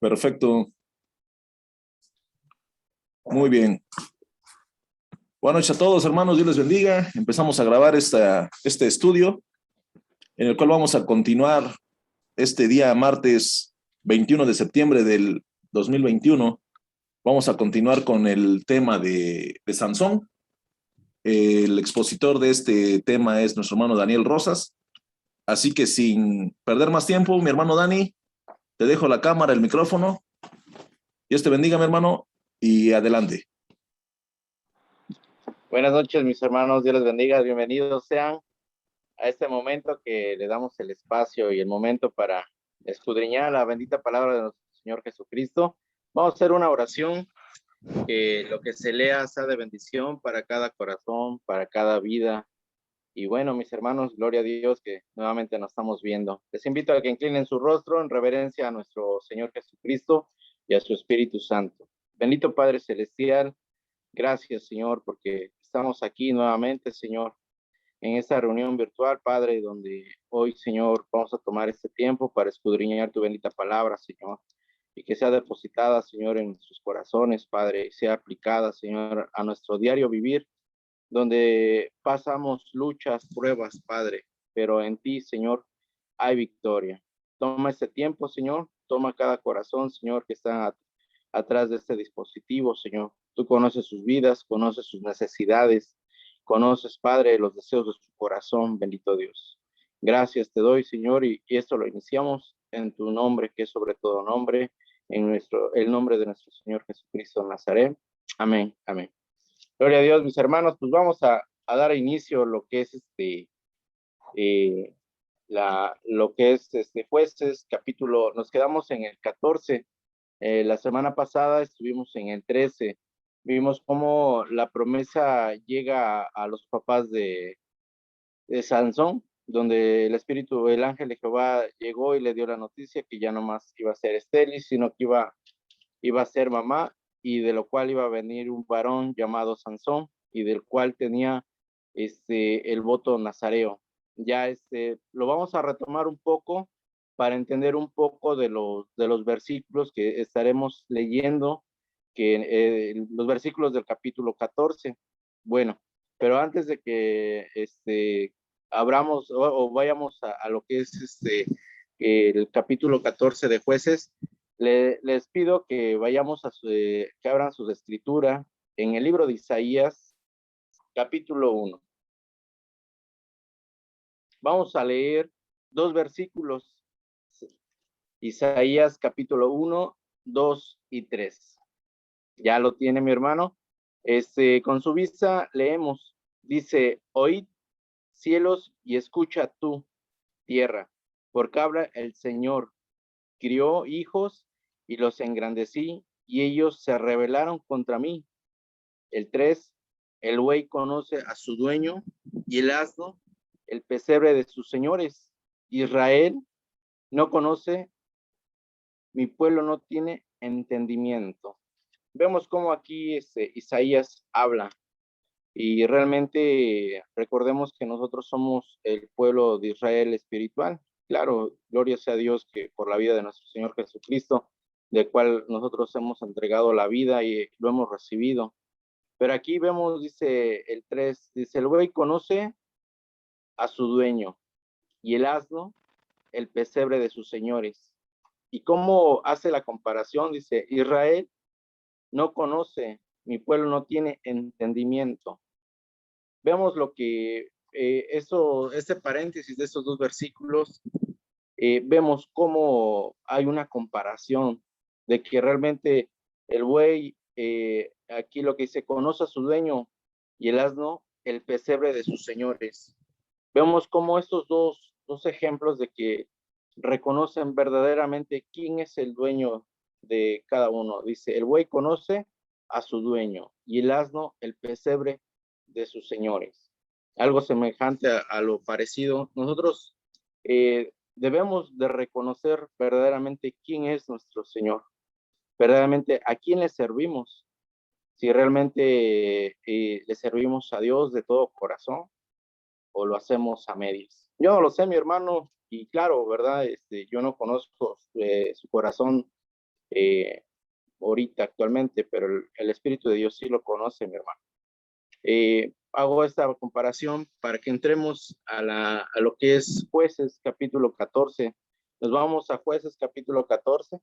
Perfecto. Muy bien. Buenas noches a todos, hermanos. Dios les bendiga. Empezamos a grabar este estudio en el cual vamos a continuar este día martes 21 de septiembre del 2021. Vamos a continuar con el tema de Sansón. El expositor de este tema es nuestro hermano Daniel Rosas. Así que sin perder más tiempo, mi hermano Dani, te dejo la cámara, el micrófono. Dios te bendiga, mi hermano, y adelante. Buenas noches, mis hermanos. Dios les bendiga. Bienvenidos sean a este momento que le damos el espacio y el momento para escudriñar la bendita palabra de nuestro Señor Jesucristo. Vamos a hacer una oración, que lo que se lea sea de bendición para cada corazón, para cada vida. Y bueno, mis hermanos, gloria a Dios que nuevamente nos estamos viendo. Les invito a que inclinen su rostro en reverencia a nuestro Señor Jesucristo y a su Espíritu Santo. Bendito Padre Celestial, gracias, Señor, porque estamos aquí nuevamente, Señor, en esta reunión virtual, Padre, donde hoy, Señor, vamos a tomar este tiempo para escudriñar tu bendita palabra, Señor, y que sea depositada, Señor, en nuestros corazones, Padre, y sea aplicada, Señor, a nuestro diario vivir, donde pasamos luchas, pruebas, Padre, pero en ti, Señor, hay victoria. Toma este tiempo, Señor, toma cada corazón, Señor, que está atrás de este dispositivo, Señor. Tú conoces sus vidas, conoces sus necesidades, conoces, Padre, los deseos de su corazón, bendito Dios. Gracias te doy, Señor, y esto lo iniciamos en tu nombre, que es sobre todo nombre, en el nombre de nuestro Señor Jesucristo de Nazaret. Amén, amén. Gloria a Dios, mis hermanos, pues vamos a dar inicio a lo que es lo que es Jueces, capítulo, nos quedamos en el 14. La semana pasada estuvimos en el 13. Vimos cómo la promesa llega a los papás de Sansón, donde el ángel de Jehová llegó y le dio la noticia que ya no más iba a ser estéril, sino que iba a ser mamá, y de lo cual iba a venir un varón llamado Sansón, y del cual tenía el voto nazareo. Ya lo vamos a retomar un poco para entender un poco de los versículos que estaremos leyendo, los versículos del capítulo 14. Bueno, pero antes de que abramos o vayamos a lo que es el capítulo 14 de Jueces, les pido que vayamos que abran sus escrituras en el libro de Isaías, capítulo 1. Vamos a leer dos versículos. Isaías, capítulo 1, 2 y 3. Ya lo tiene mi hermano. Con su vista leemos. Dice: oíd, cielos, y escucha tú, tierra, porque habla el Señor. Crió hijos y los engrandecí, y ellos se rebelaron contra mí. El 3, el buey conoce a su dueño, y el asno el pesebre de sus señores. Israel no conoce, mi pueblo no tiene entendimiento. Vemos cómo aquí Isaías habla, y realmente recordemos que nosotros somos el pueblo de Israel espiritual. Claro, gloria sea a Dios que por la vida de nuestro Señor Jesucristo, del cual nosotros hemos entregado la vida y lo hemos recibido. Pero aquí vemos, dice el 3, dice: el buey conoce a su dueño, y el asno el pesebre de sus señores. ¿Y cómo hace la comparación? Dice: Israel no conoce, mi pueblo no tiene entendimiento. Vemos lo que este paréntesis de estos dos versículos, vemos cómo hay una comparación de que realmente el buey, aquí lo que dice, conoce a su dueño, y el asno el pesebre de sus señores. Vemos cómo estos dos ejemplos de que reconocen verdaderamente quién es el dueño de cada uno. Dice: el buey conoce a su dueño, y el asno el pesebre de sus señores. Algo semejante a lo parecido. Nosotros debemos de reconocer verdaderamente quién es nuestro Señor, verdaderamente a quién le servimos, si realmente le servimos a Dios de todo corazón o lo hacemos a medias. Yo no lo sé, mi hermano, y claro, ¿verdad? Yo no conozco su corazón ahorita actualmente, pero el Espíritu de Dios sí lo conoce, mi hermano. Hago esta comparación para que entremos a lo que es Jueces capítulo 14. Nos vamos a Jueces capítulo 14.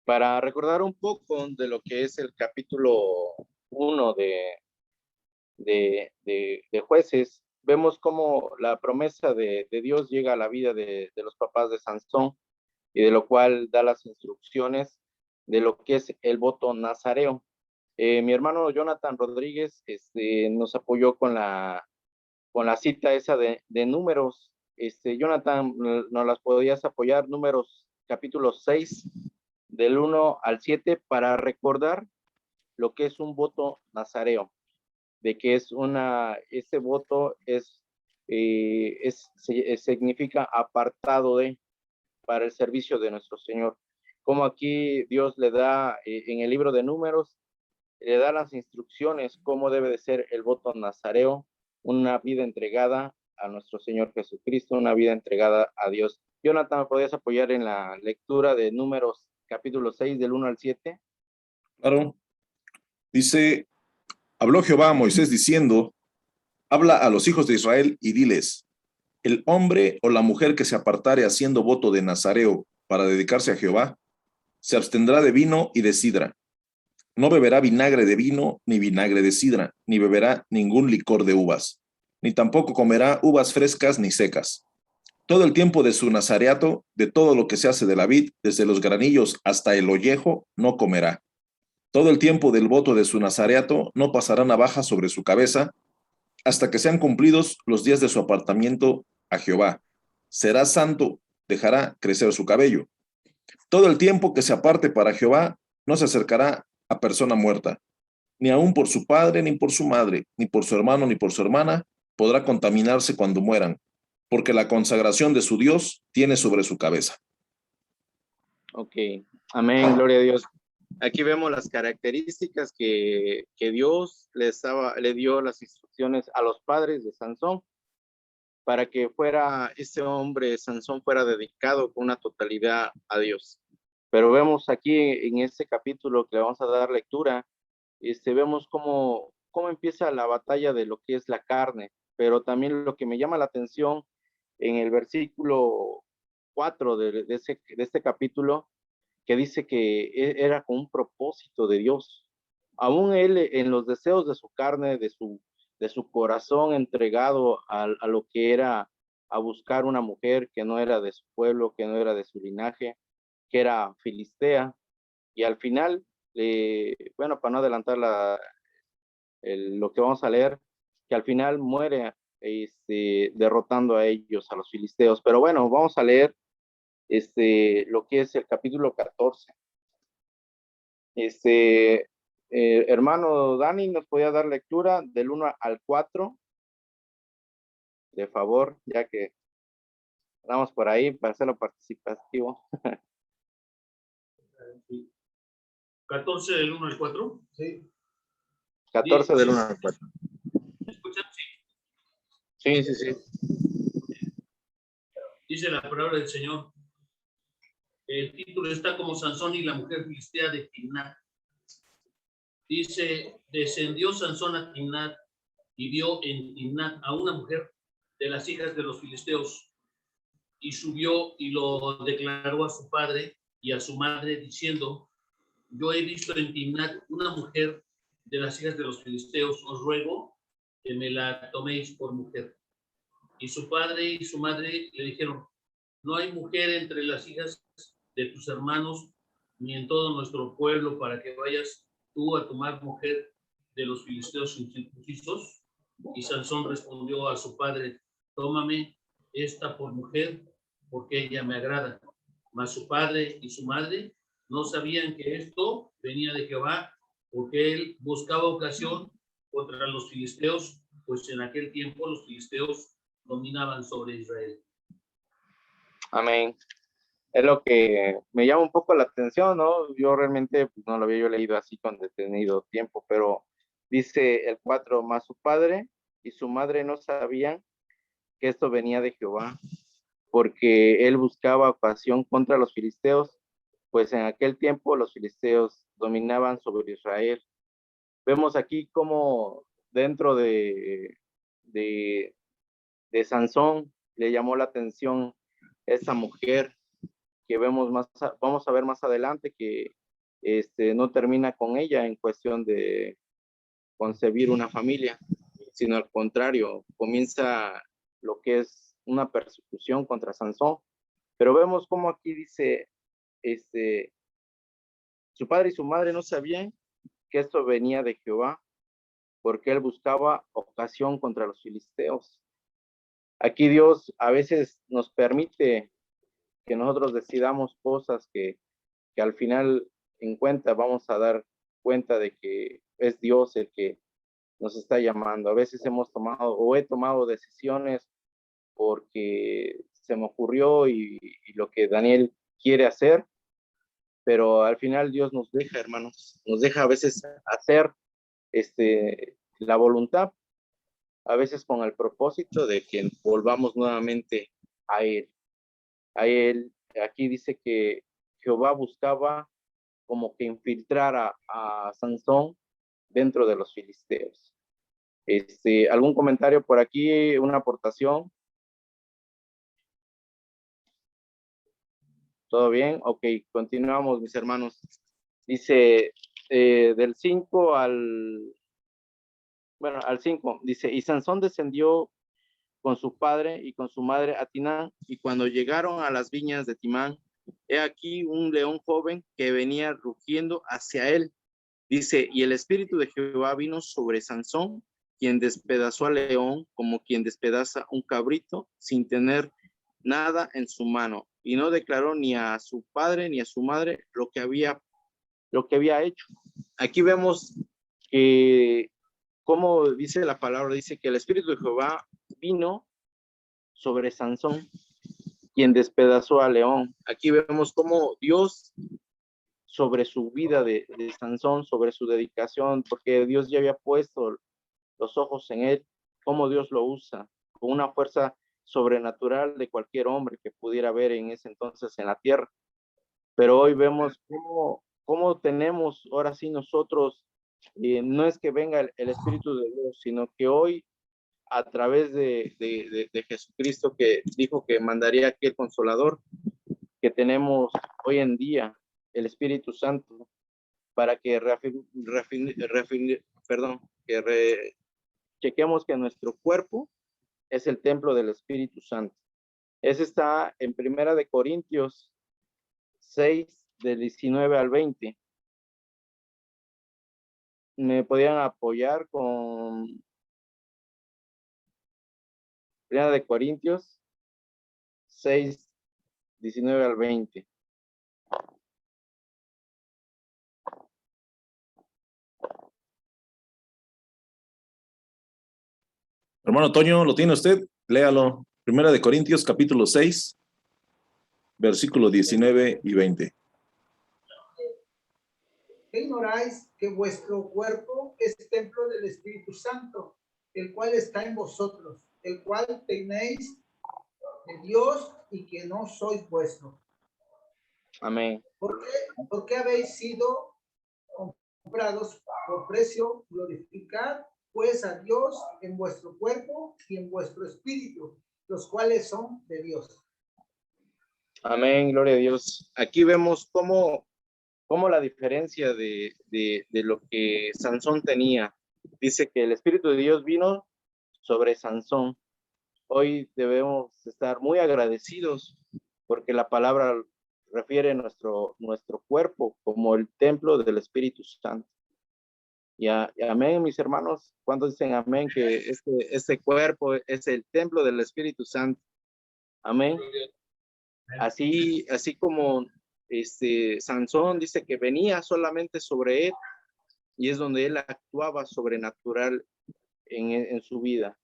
Para recordar un poco de lo que es el capítulo 1 de Jueces, vemos cómo la promesa de Dios llega a la vida de los papás de Sansón, y de lo cual da las instrucciones de lo que es el voto nazareo. Mi hermano Jonathan Rodríguez nos apoyó con la cita esa de números. Jonathan, ¿nos las podías apoyar? Números capítulo 6, del 1 al 7, para recordar lo que es un voto nazareo, de que ese voto significa apartado para el servicio de nuestro Señor. Como aquí Dios le da, en el libro de números, le da las instrucciones cómo debe de ser el voto nazareo, una vida entregada a nuestro Señor Jesucristo, una vida entregada a Dios. Jonathan, ¿me podías apoyar en la lectura de números capítulo 6 del 1 al 7? Claro. Dice, habló Jehová a Moisés diciendo, habla a los hijos de Israel y diles, el hombre o la mujer que se apartare haciendo voto de nazareo para dedicarse a Jehová, se abstendrá de vino y de sidra. No beberá vinagre de vino, ni vinagre de sidra, ni beberá ningún licor de uvas, ni tampoco comerá uvas frescas ni secas. Todo el tiempo de su nazareato, de todo lo que se hace de la vid, desde los granillos hasta el ollejo, no comerá. Todo el tiempo del voto de su nazareato, no pasará navaja sobre su cabeza, hasta que sean cumplidos los días de su apartamiento a Jehová. Será santo, dejará crecer su cabello. Todo el tiempo que se aparte para Jehová, no se acercará a persona muerta, ni aun por su padre, ni por su madre, ni por su hermano, ni por su hermana, podrá contaminarse cuando mueran, porque la consagración de su Dios tiene sobre su cabeza. Ok, amén, gloria a Dios. Aquí vemos las características que Dios le dio las instrucciones a los padres de Sansón para que este hombre, Sansón, fuera dedicado con una totalidad a Dios. Pero vemos aquí en este capítulo que le vamos a dar lectura, vemos cómo empieza la batalla de lo que es la carne, pero también lo que me llama la atención en el versículo 4 de este capítulo, que dice que era con un propósito de Dios. Aún él, en los deseos de su carne, de su corazón entregado a lo que era a buscar una mujer que no era de su pueblo, que no era de su linaje, que era filistea, y al final, bueno, para no adelantar lo que vamos a leer, que al final muere derrotando a ellos, a los filisteos. Pero bueno, vamos a leer lo que es el capítulo 14. Hermano Dani, ¿nos podía dar lectura del 1 al 4? De favor, ya que estamos por ahí para hacerlo participativo. 14 del 1 al 4. Sí. 14 del 1 al 4. ¿Me escuchan? Sí. Sí. Dice la palabra del Señor. El título está como Sansón y la mujer filistea de Timnat. Dice, descendió Sansón a Timnat y vio en Timnat a una mujer de las hijas de los filisteos, y subió y lo declaró a su padre y a su madre, diciendo, yo he visto en Timnat una mujer de las hijas de los filisteos, os ruego que me la toméis por mujer. Y su padre y su madre le dijeron, no hay mujer entre las hijas de tus hermanos, ni en todo nuestro pueblo, para que vayas tú a tomar mujer de los filisteos incircuncisos. Y Sansón respondió a su padre, tómame esta por mujer, porque ella me agrada. Mas su padre y su madre no sabían que esto venía de Jehová, porque él buscaba ocasión contra los filisteos, pues en aquel tiempo los filisteos dominaban sobre Israel. Amén. Es lo que me llama un poco la atención, ¿no? Yo realmente pues, no lo había yo leído así con detenido tiempo, pero dice el 4, más su padre y su madre no sabían que esto venía de Jehová, porque él buscaba ocasión contra los filisteos, pues en aquel tiempo los filisteos dominaban sobre Israel. Vemos aquí cómo dentro de Sansón le llamó la atención esa mujer que vemos vamos a ver más adelante que no termina con ella en cuestión de concebir una familia, sino al contrario, comienza lo que es una persecución contra Sansón. Pero vemos cómo aquí dice, su padre y su madre no sabían que esto venía de Jehová, porque él buscaba ocasión contra los filisteos. Aquí Dios a veces nos permite que nosotros decidamos cosas que al final en cuenta vamos a dar cuenta de que es Dios el que nos está llamando. A veces hemos tomado o he tomado decisiones porque se me ocurrió y lo que Daniel quiere hacer, pero al final Dios nos deja, hermanos, nos deja a veces hacer la voluntad, a veces con el propósito de que volvamos nuevamente a Él. A Él, aquí dice que Jehová buscaba como que infiltrar a Sansón dentro de los filisteos. ¿Algún comentario por aquí? ¿Una aportación? ¿Todo bien? Ok, continuamos, mis hermanos. Dice, del 5 al 5, dice, y Sansón descendió con su padre y con su madre a Timán, y cuando llegaron a las viñas de Timán, he aquí un león joven que venía rugiendo hacia él. Dice, y el espíritu de Jehová vino sobre Sansón, quien despedazó al león como quien despedaza un cabrito sin tener nada en su mano, y no declaró ni a su padre ni a su madre lo que había hecho. Aquí vemos que, como dice la palabra, dice que el espíritu de Jehová vino sobre Sansón, quien despedazó al león. Aquí vemos cómo Dios sobre su vida de Sansón, sobre su dedicación, porque Dios ya había puesto los ojos en él, cómo Dios lo usa, con una fuerza sobrenatural de cualquier hombre que pudiera ver en ese entonces en la tierra. Pero hoy vemos cómo tenemos, ahora sí nosotros, no es que venga el Espíritu de Dios, sino que hoy a través de Jesucristo, que dijo que mandaría aquel consolador que tenemos hoy en día, el Espíritu Santo, para que chequemos que nuestro cuerpo es el templo del Espíritu Santo. Ese está en 1 de Corintios 6, del 19 al 20. ¿Me podían apoyar con 1 de Corintios 6, 19 al 20? Hermano Toño, ¿lo tiene usted? Léalo. 1 de Corintios, capítulo 6, versículos 19 y 20. ¿Qué ignoráis que vuestro cuerpo es templo del Espíritu Santo, el cual está en vosotros, el cual tenéis de Dios y que no sois vuestro? Amén. ¿Por qué habéis sido comprados por precio? Glorificad pues a Dios en vuestro cuerpo y en vuestro espíritu, los cuales son de Dios. Amén, gloria a Dios. Aquí vemos cómo la diferencia de lo que Sansón tenía. Dice que el Espíritu de Dios vino sobre Sansón. Hoy debemos estar muy agradecidos porque la palabra refiere nuestro cuerpo como el templo del Espíritu Santo. Y amén, mis hermanos. ¿Cuántos dicen amén? Que este cuerpo es el templo del Espíritu Santo. Amén. Así como Sansón dice que venía solamente sobre él, y es donde Él actuaba sobrenatural en su vida.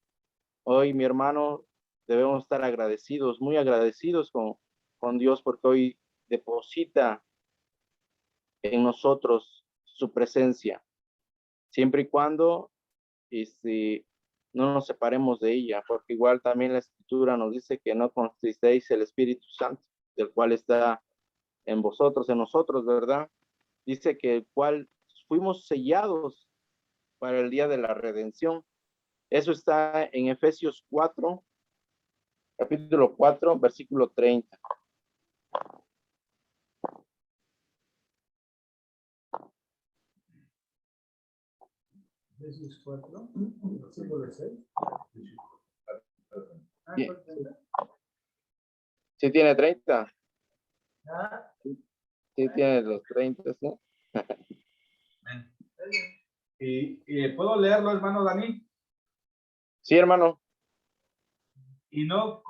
Hoy, mi hermano, debemos estar agradecidos, muy agradecidos con Dios, porque hoy deposita en nosotros su presencia, siempre y cuando no nos separemos de ella, porque igual también la Escritura nos dice que no contristéis el Espíritu Santo, del cual está en vosotros, en nosotros, ¿verdad? Dice que el cual fuimos sellados para el día de la redención. Eso está en Efesios 4, capítulo 4, versículo 30. Efesios 4, versículo 6. Sí. ¿Sí tiene 30? Ah, Sí tiene los 30, ¿sí? Y ¿puedo leerlo, hermano Dani? Sí, hermano. Y no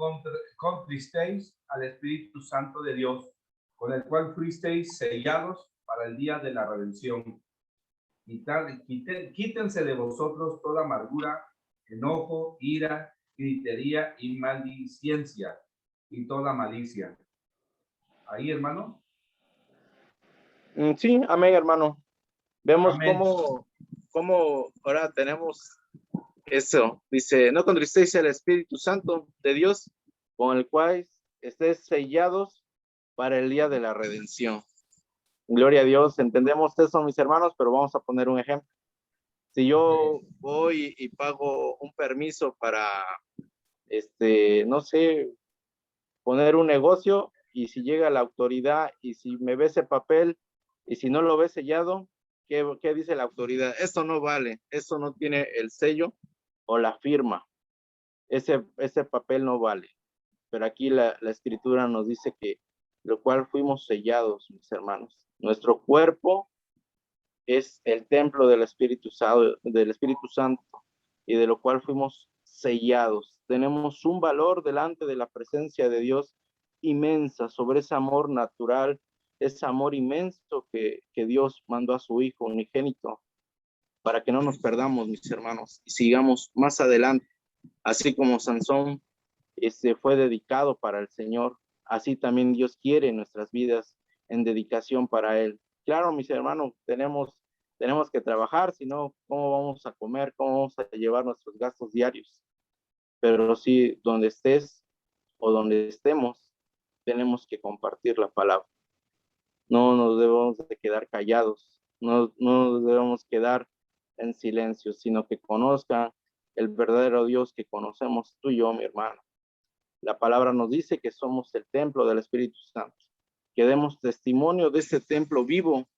contristéis al Espíritu Santo de Dios, con el cual fuisteis sellados para el día de la redención. Quítense de vosotros toda amargura, enojo, ira, gritería y maldicencia, y toda malicia. Ahí, hermano. Sí, amén, hermano. Vemos Amén. cómo ahora tenemos eso. Dice, no contristéis el Espíritu Santo de Dios, con el cual estés sellados para el día de la redención. Gloria a Dios, entendemos eso, mis hermanos, pero vamos a poner un ejemplo. Si yo voy y pago un permiso para, no sé, poner un negocio, y si llega la autoridad y si me ve ese papel y si no lo ve sellado, ¿qué dice la autoridad? Esto no vale, esto no tiene el sello o la firma, ese papel no vale. Pero aquí la Escritura nos dice que lo cual fuimos sellados, mis hermanos. Nuestro cuerpo es el templo del Espíritu Santo, y de lo cual fuimos sellados. Tenemos un valor delante de la presencia de Dios inmensa, sobre ese amor natural, ese amor inmenso que Dios mandó a su Hijo unigénito, para que no nos perdamos, mis hermanos, y sigamos más adelante. Así como Sansón fue dedicado para el Señor, así también Dios quiere nuestras vidas en dedicación para Él. Claro, mis hermanos, tenemos que trabajar, si no, ¿cómo vamos a comer? ¿Cómo vamos a llevar nuestros gastos diarios? Pero sí, donde estés o donde estemos, tenemos que compartir la palabra. No nos debemos de quedar callados, no nos debemos quedar en silencio, sino que conozcan el verdadero Dios que conocemos tú y yo, mi hermano. La palabra nos dice que somos el templo del Espíritu Santo, que demos testimonio de este templo vivo,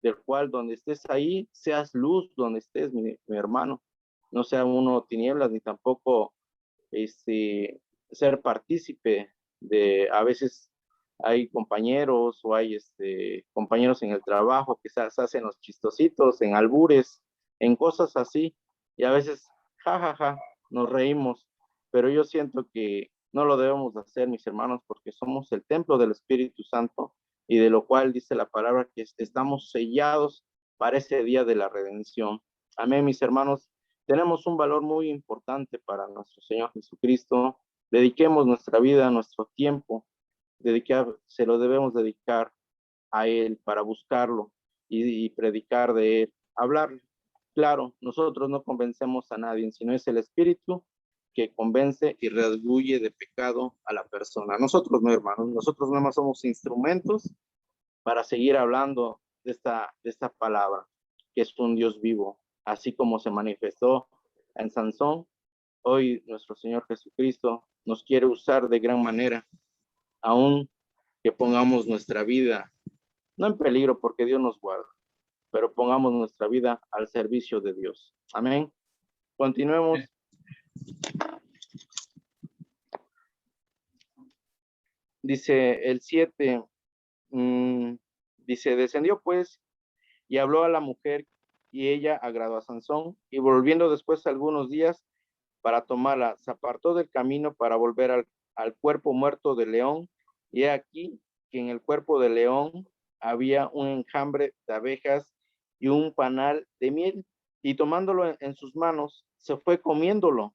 del cual donde estés ahí, seas luz donde estés, mi hermano. No sea uno tinieblas, ni tampoco ser partícipe de, a veces hay compañeros o hay compañeros en el trabajo que se hacen los chistositos, en albures, en cosas así, y a veces, jajaja, nos reímos, pero yo siento que no lo debemos hacer, mis hermanos, porque somos el templo del Espíritu Santo, y de lo cual dice la palabra que estamos sellados para ese día de la redención. Amén, mis hermanos. Tenemos un valor muy importante para nuestro Señor Jesucristo. Dediquemos nuestra vida, nuestro tiempo, se lo debemos dedicar a Él para buscarlo y predicar de Él, hablarle. Claro, nosotros no convencemos a nadie, sino es el Espíritu que convence y redarguye de pecado a la persona. Nosotros no, hermanos, nosotros nada más somos instrumentos para seguir hablando de esta palabra, que es un Dios vivo, así como se manifestó en Sansón. Hoy nuestro Señor Jesucristo nos quiere usar de gran manera, aún que pongamos nuestra vida, no en peligro porque Dios nos guarda, pero pongamos nuestra vida al servicio de Dios. Amén. Continuemos. Dice el 7, dice, descendió pues y habló a la mujer, y ella agradó a Sansón, y volviendo después algunos días para tomarla, se apartó del camino para volver al cuerpo muerto de león, y aquí que en el cuerpo de león había un enjambre de abejas, y un panal de miel, y tomándolo en sus manos, se fue comiéndolo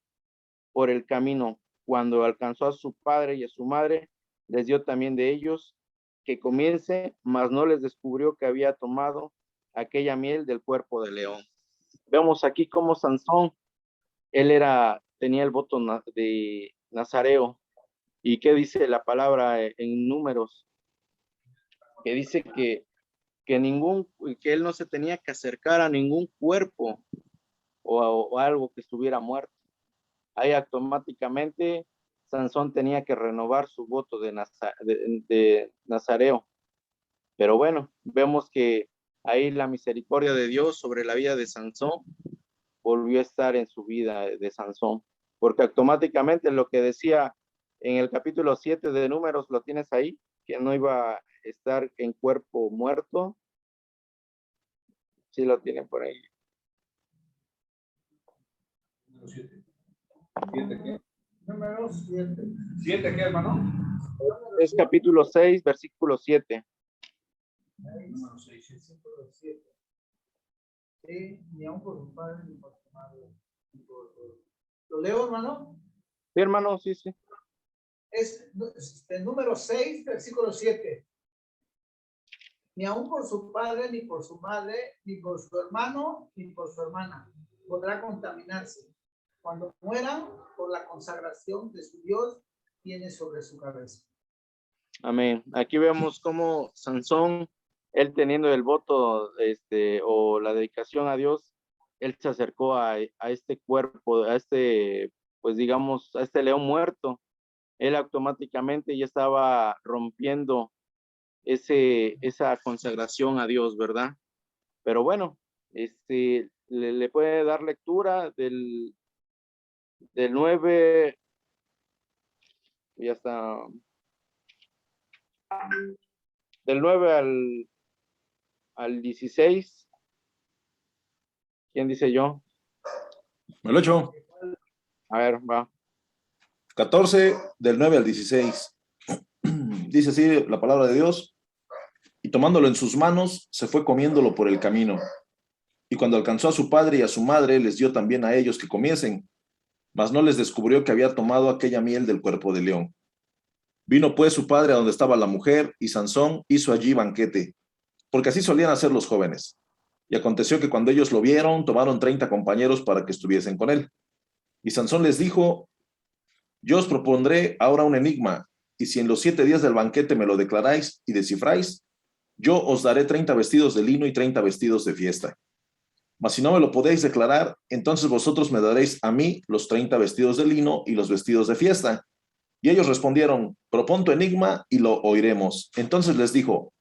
por el camino. Cuando alcanzó a su padre y a su madre, les dio también de ellos que comiese, mas no les descubrió que había tomado aquella miel del cuerpo de león. Vemos aquí cómo Sansón, tenía el voto de nazareo. ¿Y qué dice la palabra en Números? Que dice que él no se tenía que acercar a ningún cuerpo o algo que estuviera muerto. Ahí automáticamente Sansón tenía que renovar su voto de nazareo. Pero bueno, vemos que ahí la misericordia de Dios sobre la vida de Sansón volvió a estar en su vida de Sansón, porque automáticamente lo que decía en el capítulo 7 de Números, lo tienes ahí, que no iba a estar en cuerpo muerto. Sí lo tienen por ahí. Número 7. ¿7 qué? Número 7. ¿7 qué, hermano? Es capítulo 6, versículo 7. Número 6. Versículo 7. Sí, ni aun por su padre ni por su madre. ¿Lo leo, hermano? Sí, hermano, sí. Es el número 6, versículo 7. Ni aun por su padre, ni por su madre, ni por su hermano, ni por su hermana podrá contaminarse. Cuando mueran, por la consagración de su Dios tiene sobre su cabeza. Amén. Aquí vemos cómo Sansón, él teniendo el voto o la dedicación a Dios, él se acercó a este cuerpo, pues digamos, a este león muerto. Él automáticamente ya estaba rompiendo esa consagración a Dios, ¿verdad? Pero bueno, le puede dar lectura del 9, ya está, del 9 al 16. ¿Quién dice yo? Me lo echo. A ver, va. 14 del 9 al 16. Dice así la palabra de Dios. Y tomándolo en sus manos, se fue comiéndolo por el camino. Y cuando alcanzó a su padre y a su madre, les dio también a ellos que comiesen, mas no les descubrió que había tomado aquella miel del cuerpo de león. Vino pues su padre a donde estaba la mujer, y Sansón hizo allí banquete, porque así solían hacer los jóvenes. Y aconteció que cuando ellos lo vieron, tomaron 30 compañeros para que estuviesen con él. Y Sansón les dijo: yo os propondré ahora un enigma, y si en los 7 días del banquete me lo declaráis y descifráis, yo os daré 30 vestidos de lino y 30 vestidos de fiesta. Mas si no me lo podéis declarar, entonces vosotros me daréis a mí los 30 vestidos de lino y los vestidos de fiesta. Y ellos respondieron: propón tu enigma y lo oiremos. Entonces les dijo: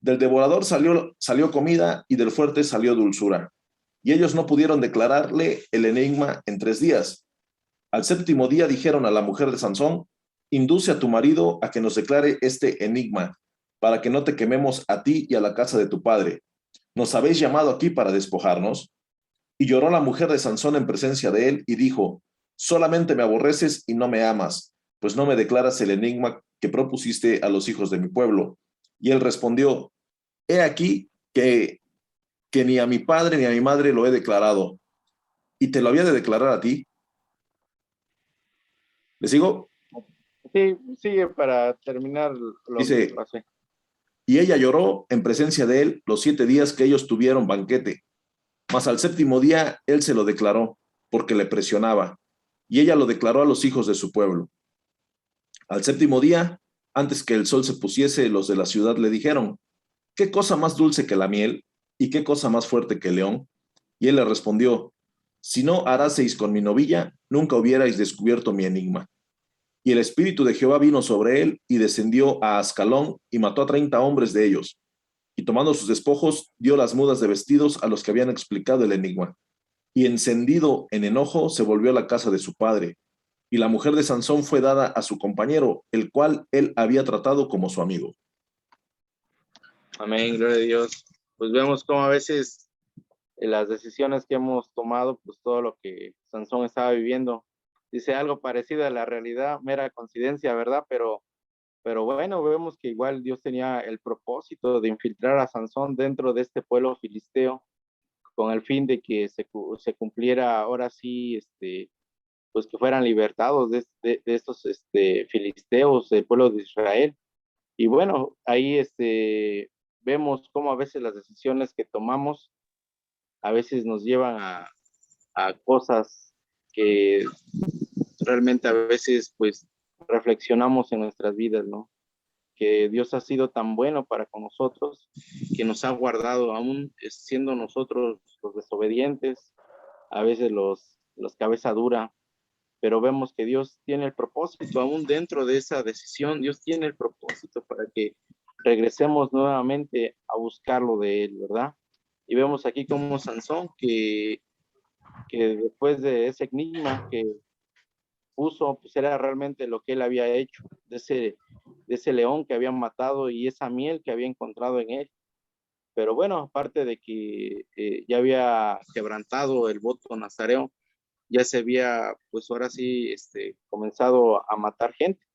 del devorador salió comida, y del fuerte salió dulzura. Y ellos no pudieron declararle el enigma en 3 días. Al 7º día dijeron a la mujer de Sansón: induce a tu marido a que nos declare este enigma, para que no te quememos a ti y a la casa de tu padre. ¿Nos habéis llamado aquí para despojarnos? Y lloró la mujer de Sansón en presencia de él y dijo: solamente me aborreces y no me amas, pues no me declaras el enigma que propusiste a los hijos de mi pueblo. Y él respondió: he aquí que ni a mi padre ni a mi madre lo he declarado, y te lo había de declarar a ti. ¿Le sigo? Sí, sigue para terminar lo que Dice: pasé. y ella lloró en presencia de él los 7 días que ellos tuvieron banquete. Mas al 7º día él se lo declaró, porque le presionaba, y ella lo declaró a los hijos de su pueblo. Al 7º día, antes que el sol se pusiese, los de la ciudad le dijeron: ¿qué cosa más dulce que la miel? ¿Y qué cosa más fuerte que el león? Y él le respondió: si no haraseis con mi novilla, nunca hubierais descubierto mi enigma. Y el espíritu de Jehová vino sobre él, y descendió a Ascalón, y mató a 30 hombres de ellos. Y tomando sus despojos, dio las mudas de vestidos a los que habían explicado el enigma. Y encendido en enojo, se volvió a la casa de su padre. Y la mujer de Sansón fue dada a su compañero, el cual él había tratado como su amigo. Amén, gloria a Dios. Pues vemos cómo a veces las decisiones que hemos tomado, pues todo lo que Sansón estaba viviendo, dice algo parecido a la realidad, mera coincidencia, ¿verdad? Pero bueno, vemos que igual Dios tenía el propósito de infiltrar a Sansón dentro de este pueblo filisteo con el fin de que se cumpliera ahora sí, pues que fueran libertados de estos filisteos, del pueblo de Israel. Y bueno, ahí vemos cómo a veces las decisiones que tomamos a veces nos llevan a cosas que realmente a veces pues reflexionamos en nuestras vidas, ¿no? Que Dios ha sido tan bueno para con nosotros, que nos ha guardado, aún siendo nosotros los desobedientes, a veces los cabeza dura, pero vemos que Dios tiene el propósito, aún dentro de esa decisión, Dios tiene el propósito para que regresemos nuevamente a buscarlo de Él, ¿verdad? Y vemos aquí como Sansón, que después de ese enigma que puso, pues era realmente lo que él había hecho, de ese león que habían matado y esa miel que había encontrado en él. Pero bueno, aparte de que ya había quebrantado el voto nazareo, ya se había, pues ahora sí, comenzado a matar gente.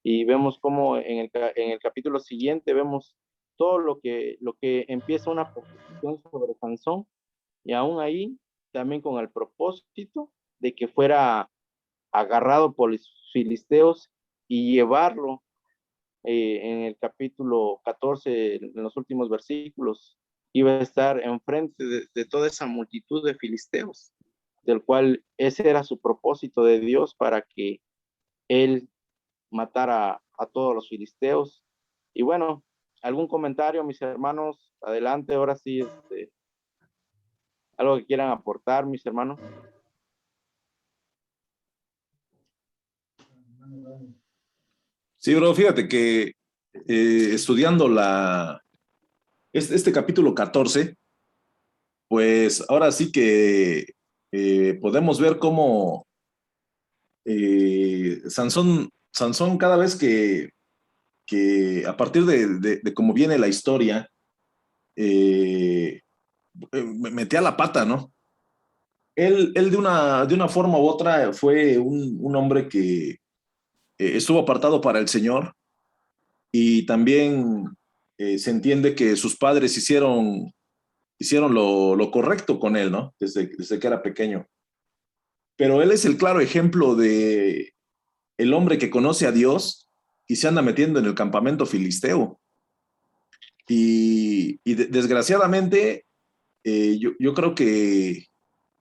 Y vemos cómo en el capítulo siguiente vemos todo lo que empieza una posición sobre Sansón, y aún ahí también con el propósito de que fuera agarrado por los filisteos y llevarlo en el capítulo 14, en los últimos versículos, iba a estar enfrente de toda esa multitud de filisteos, del cual ese era su propósito de Dios para que él matara a todos los filisteos. Y bueno, algún comentario, mis hermanos, adelante, ahora sí, algo que quieran aportar, mis hermanos. Sí, bro, fíjate que estudiando este capítulo 14, pues ahora sí que podemos ver cómo Sansón cada vez que a partir de cómo viene la historia, metía la pata, ¿no? Él de una forma u otra fue un hombre que estuvo apartado para el Señor, y también se entiende que sus padres hicieron lo correcto con él, ¿no? Desde que era pequeño. Pero él es el claro ejemplo de el hombre que conoce a Dios y se anda metiendo en el campamento filisteo. Desgraciadamente, yo creo que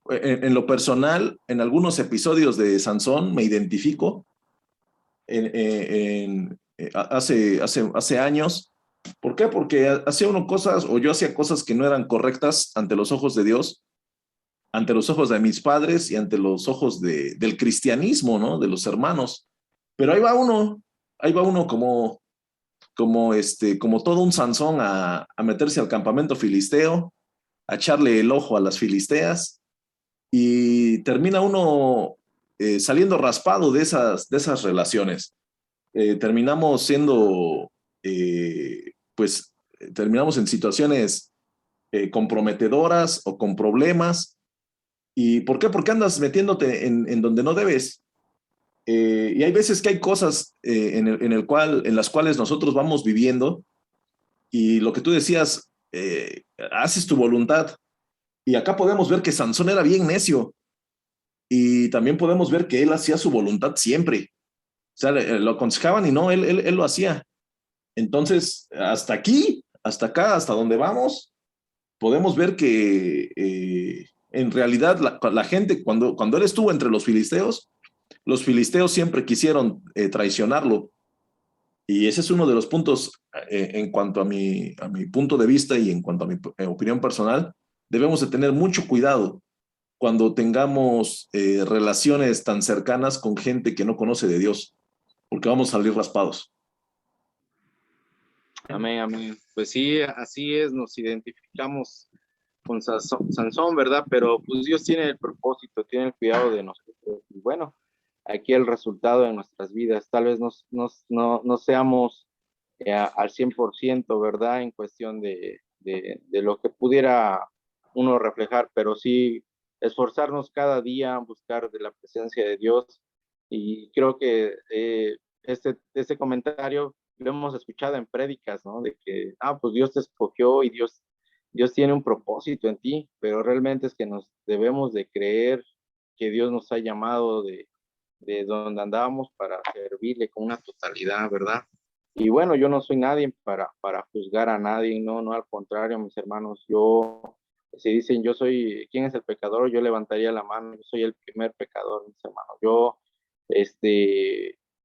en lo personal, en algunos episodios de Sansón me identifico hace años. ¿Por qué? Porque hacía uno cosas, o yo hacía cosas que no eran correctas ante los ojos de Dios, ante los ojos de mis padres y ante los ojos del cristianismo, ¿no? De los hermanos. Pero ahí va uno como todo un Sansón a meterse al campamento filisteo, a echarle el ojo a las filisteas, y termina uno saliendo raspado de esas relaciones. Terminamos siendo, pues, terminamos en situaciones comprometedoras o con problemas. ¿Y por qué? Porque andas metiéndote en donde no debes. Y hay veces que hay cosas en las cuales nosotros vamos viviendo, y lo que tú decías, haces tu voluntad. Y acá podemos ver que Sansón era bien necio, y también podemos ver que él hacía su voluntad siempre. O sea, lo aconsejaban y no, él lo hacía. Entonces, hasta aquí, hasta acá, hasta donde vamos, podemos ver que en realidad la gente, cuando él estuvo entre los filisteos siempre quisieron traicionarlo. Y ese es uno de los puntos, en cuanto a mi punto de vista y en cuanto a mi opinión personal. Debemos de tener mucho cuidado cuando tengamos relaciones tan cercanas con gente que no conoce de Dios, porque vamos a salir raspados. Amén, amén. Pues sí, así es, nos identificamos con Sansón, ¿verdad? Pero pues Dios tiene el propósito, tiene el cuidado de nosotros. Y bueno, aquí el resultado de nuestras vidas, tal vez no seamos al 100%, ¿verdad? En cuestión de lo que pudiera uno reflejar, pero sí esforzarnos cada día, buscar de la presencia de Dios. Y creo que este comentario lo hemos escuchado en prédicas, ¿no? De que, pues Dios te escogió y Dios Dios tiene un propósito en ti, pero realmente es que nos debemos de creer que Dios nos ha llamado de donde andábamos para servirle con una totalidad, ¿verdad? Y bueno, yo no soy nadie para juzgar a nadie, no, al contrario, mis hermanos, si dicen yo soy, ¿quién es el pecador? Yo levantaría la mano, yo soy el primer pecador, mis hermanos.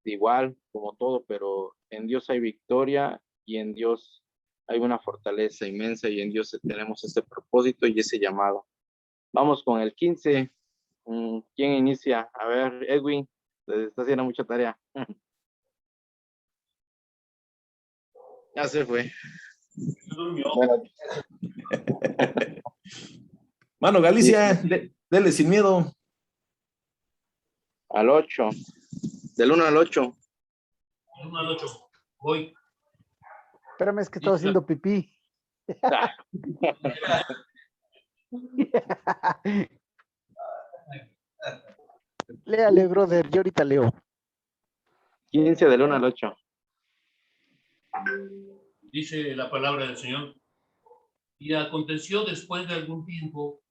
Igual como todo, pero en Dios hay victoria y en Dios hay una fortaleza inmensa y en Dios tenemos ese propósito y ese llamado. Vamos con el 15. ¿Quién inicia? A ver, Edwin, está haciendo mucha tarea. Ya se fue. Bueno, Mano Galicia, dele sin miedo. al 8. Del 1 al 8. Del 1 al 8. Voy. Espérame, es que estaba haciendo pipí. Léale, brother, yo ahorita leo. 15 del 1 al 8. Dice la palabra del Señor. Y aconteció después de algún tiempo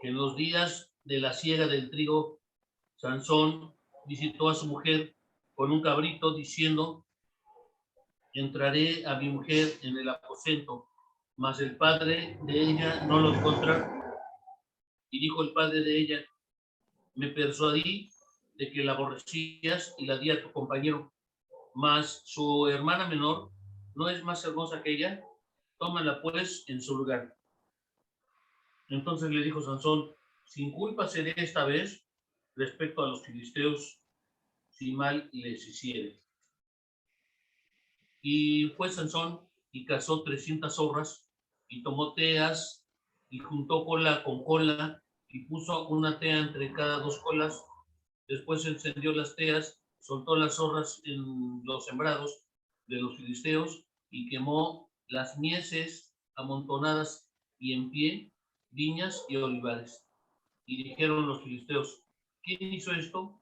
que en los días de la siega del trigo, Sansón visitó a su mujer con un cabrito diciendo: entraré a mi mujer en el aposento, mas el padre de ella no lo encontró. Y dijo el padre de ella: me persuadí de que la aborrecías y la di a tu compañero, mas su hermana menor no es más hermosa que ella, tómala pues en su lugar. Entonces le dijo Sansón: sin culpa seré esta vez respecto a los filisteos, si mal les hiciere. Y fue Sansón y cazó 300 zorras y tomó teas y juntó cola con cola y puso una tea entre cada dos colas. Después encendió las teas, soltó las zorras en los sembrados de los filisteos y quemó las mieses amontonadas y en pie, viñas y olivares. Y dijeron los filisteos: ¿quién hizo esto?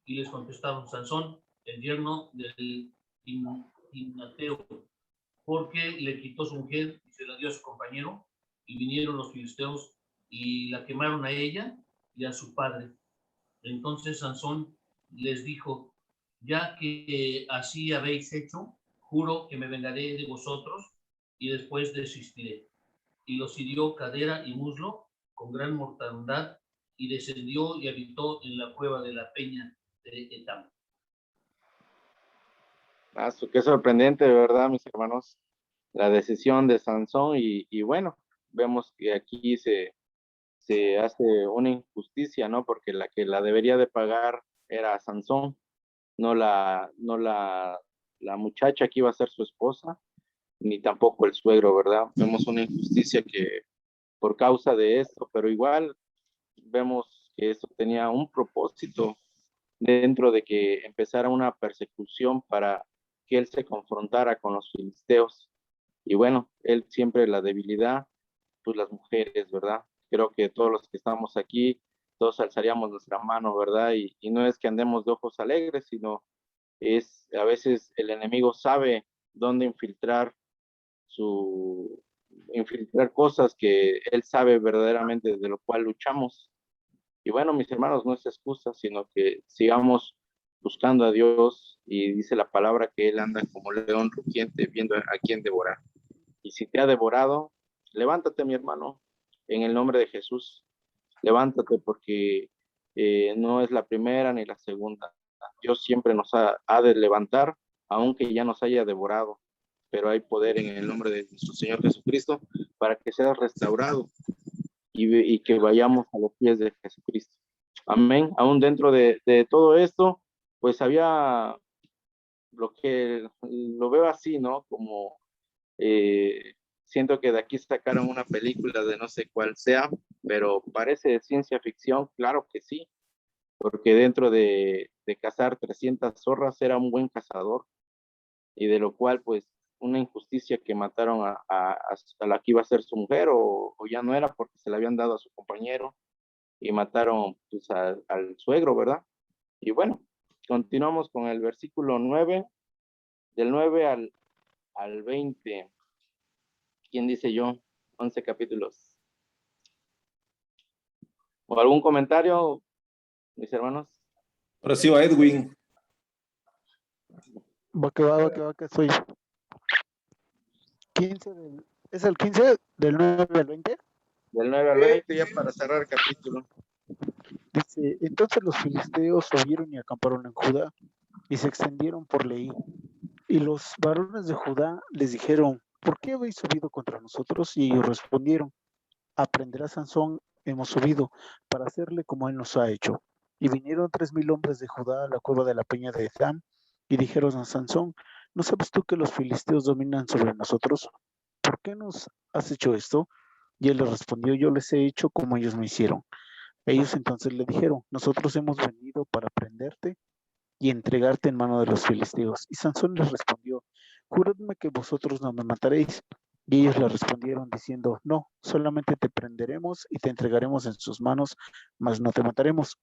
Y les contestaron: Sansón, el yerno del Timnateo, porque le quitó su mujer y se la dio a su compañero. Y vinieron los filisteos y la quemaron a ella y a su padre. Entonces Sansón les dijo: ya que así habéis hecho, juro que me vengaré de vosotros y después desistiré. Y los hirió cadera y muslo con gran mortandad y descendió y habitó en la cueva de la peña de Etam. Qué sorprendente, ¿verdad, mis hermanos? La decisión de Sansón y bueno, vemos que aquí se hace una injusticia, ¿no? Porque la que la debería de pagar era Sansón, no la muchacha que iba a ser su esposa, ni tampoco el suegro, ¿verdad? Vemos una injusticia que por causa de esto, pero igual vemos que eso tenía un propósito dentro de que empezara una persecución para que él se confrontara con los filisteos. Y bueno, él siempre la debilidad, pues las mujeres, ¿verdad? Creo que todos los que estamos aquí, todos alzaríamos nuestra mano, ¿verdad? Y no es que andemos de ojos alegres, sino es a veces el enemigo sabe dónde infiltrar cosas que él sabe verdaderamente de lo cual luchamos. Y bueno, mis hermanos, no es excusa, sino que sigamos buscando a Dios y dice la palabra que Él anda como león rugiente viendo a quién devorar. Y si te ha devorado, levántate, mi hermano, en el nombre de Jesús. Levántate porque no es la primera ni la segunda. Dios siempre nos ha de levantar, aunque ya nos haya devorado. Pero hay poder en el nombre de nuestro Señor Jesucristo para que seas restaurado y que vayamos a los pies de Jesucristo. Amén. Aún dentro de todo esto, pues había lo que lo veo así, ¿no? Como siento que de aquí sacaron una película de no sé cuál sea, pero parece de ciencia ficción, claro que sí, porque dentro de cazar 300 zorras era un buen cazador y de lo cual pues una injusticia que mataron a la que iba a ser su mujer o ya no era porque se la habían dado a su compañero y mataron pues, al suegro, ¿verdad? Y bueno, continuamos con el versículo 9, del 9 al 20. ¿Quién dice yo? 11 capítulos. ¿O algún comentario, mis hermanos? Ahora sí va Edwin. Va que soy 15 ¿es el 15 del 9 al 20? Del 9 al 20, ya para cerrar el capítulo. Dice, entonces los filisteos subieron y acamparon en Judá y se extendieron por Leí. Y los varones de Judá les dijeron, ¿por qué habéis subido contra nosotros? Y ellos respondieron, aprenderá Sansón, hemos subido para hacerle como él nos ha hecho. Y vinieron 3000 hombres de Judá a la cueva de la peña de Etam y dijeron a Sansón, ¿no sabes tú que los filisteos dominan sobre nosotros? ¿Por qué nos has hecho esto? Y él les respondió, yo les he hecho como ellos me hicieron. Ellos entonces le dijeron, nosotros hemos venido para prenderte y entregarte en mano de los filisteos. Y Sansón les respondió, juradme que vosotros no me mataréis. Y ellos le respondieron diciendo, no, solamente te prenderemos y te entregaremos en sus manos, mas no te mataremos.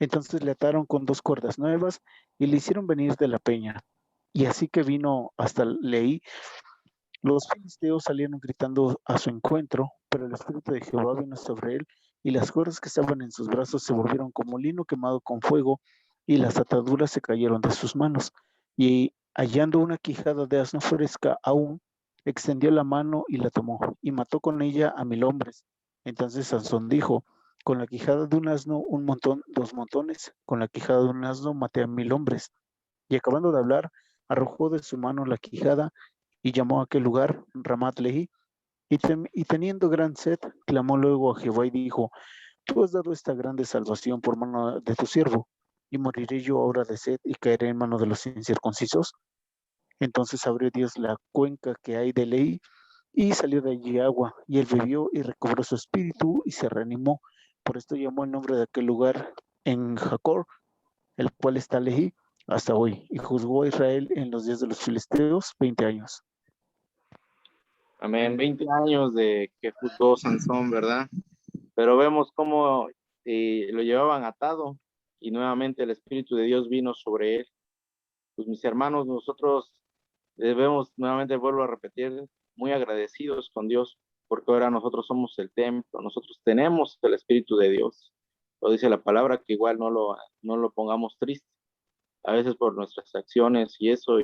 Entonces le ataron con 2 cuerdas nuevas y le hicieron venir de la peña. Y así que vino hasta Leí, los filisteos salieron gritando a su encuentro, pero el espíritu de Jehová vino sobre él, y las cuerdas que estaban en sus brazos se volvieron como lino quemado con fuego, y las ataduras se cayeron de sus manos. Y hallando una quijada de asno fresca aún, extendió la mano y la tomó, y mató con ella a 1000 hombres. Entonces Sansón dijo, con la quijada de un asno un montón, 2 montones, con la quijada de un asno maté a 1000 hombres. Y acabando de hablar, arrojó de su mano la quijada y llamó a aquel lugar Ramat Lehi, y teniendo gran sed, clamó luego a Jehová y dijo, tú has dado esta grande salvación por mano de tu siervo, y moriré yo ahora de sed y caeré en mano de los incircuncisos. Entonces abrió Dios la cuenca que hay de Lehi, y salió de allí agua, y él bebió y recobró su espíritu y se reanimó. Por esto llamó el nombre de aquel lugar en Jacor, el cual está Lehi hasta hoy, y juzgó a Israel en los días de los filisteos 20 años. Amén. 20 años de que juzgó Sansón, ¿verdad? Pero vemos cómo lo llevaban atado y nuevamente el Espíritu de Dios vino sobre él. Pues mis hermanos, nosotros debemos, nuevamente vuelvo a repetir, muy agradecidos con Dios, porque ahora nosotros somos el templo, nosotros tenemos el Espíritu de Dios. Lo dice la palabra, que igual no lo pongamos triste, a veces por nuestras acciones y eso,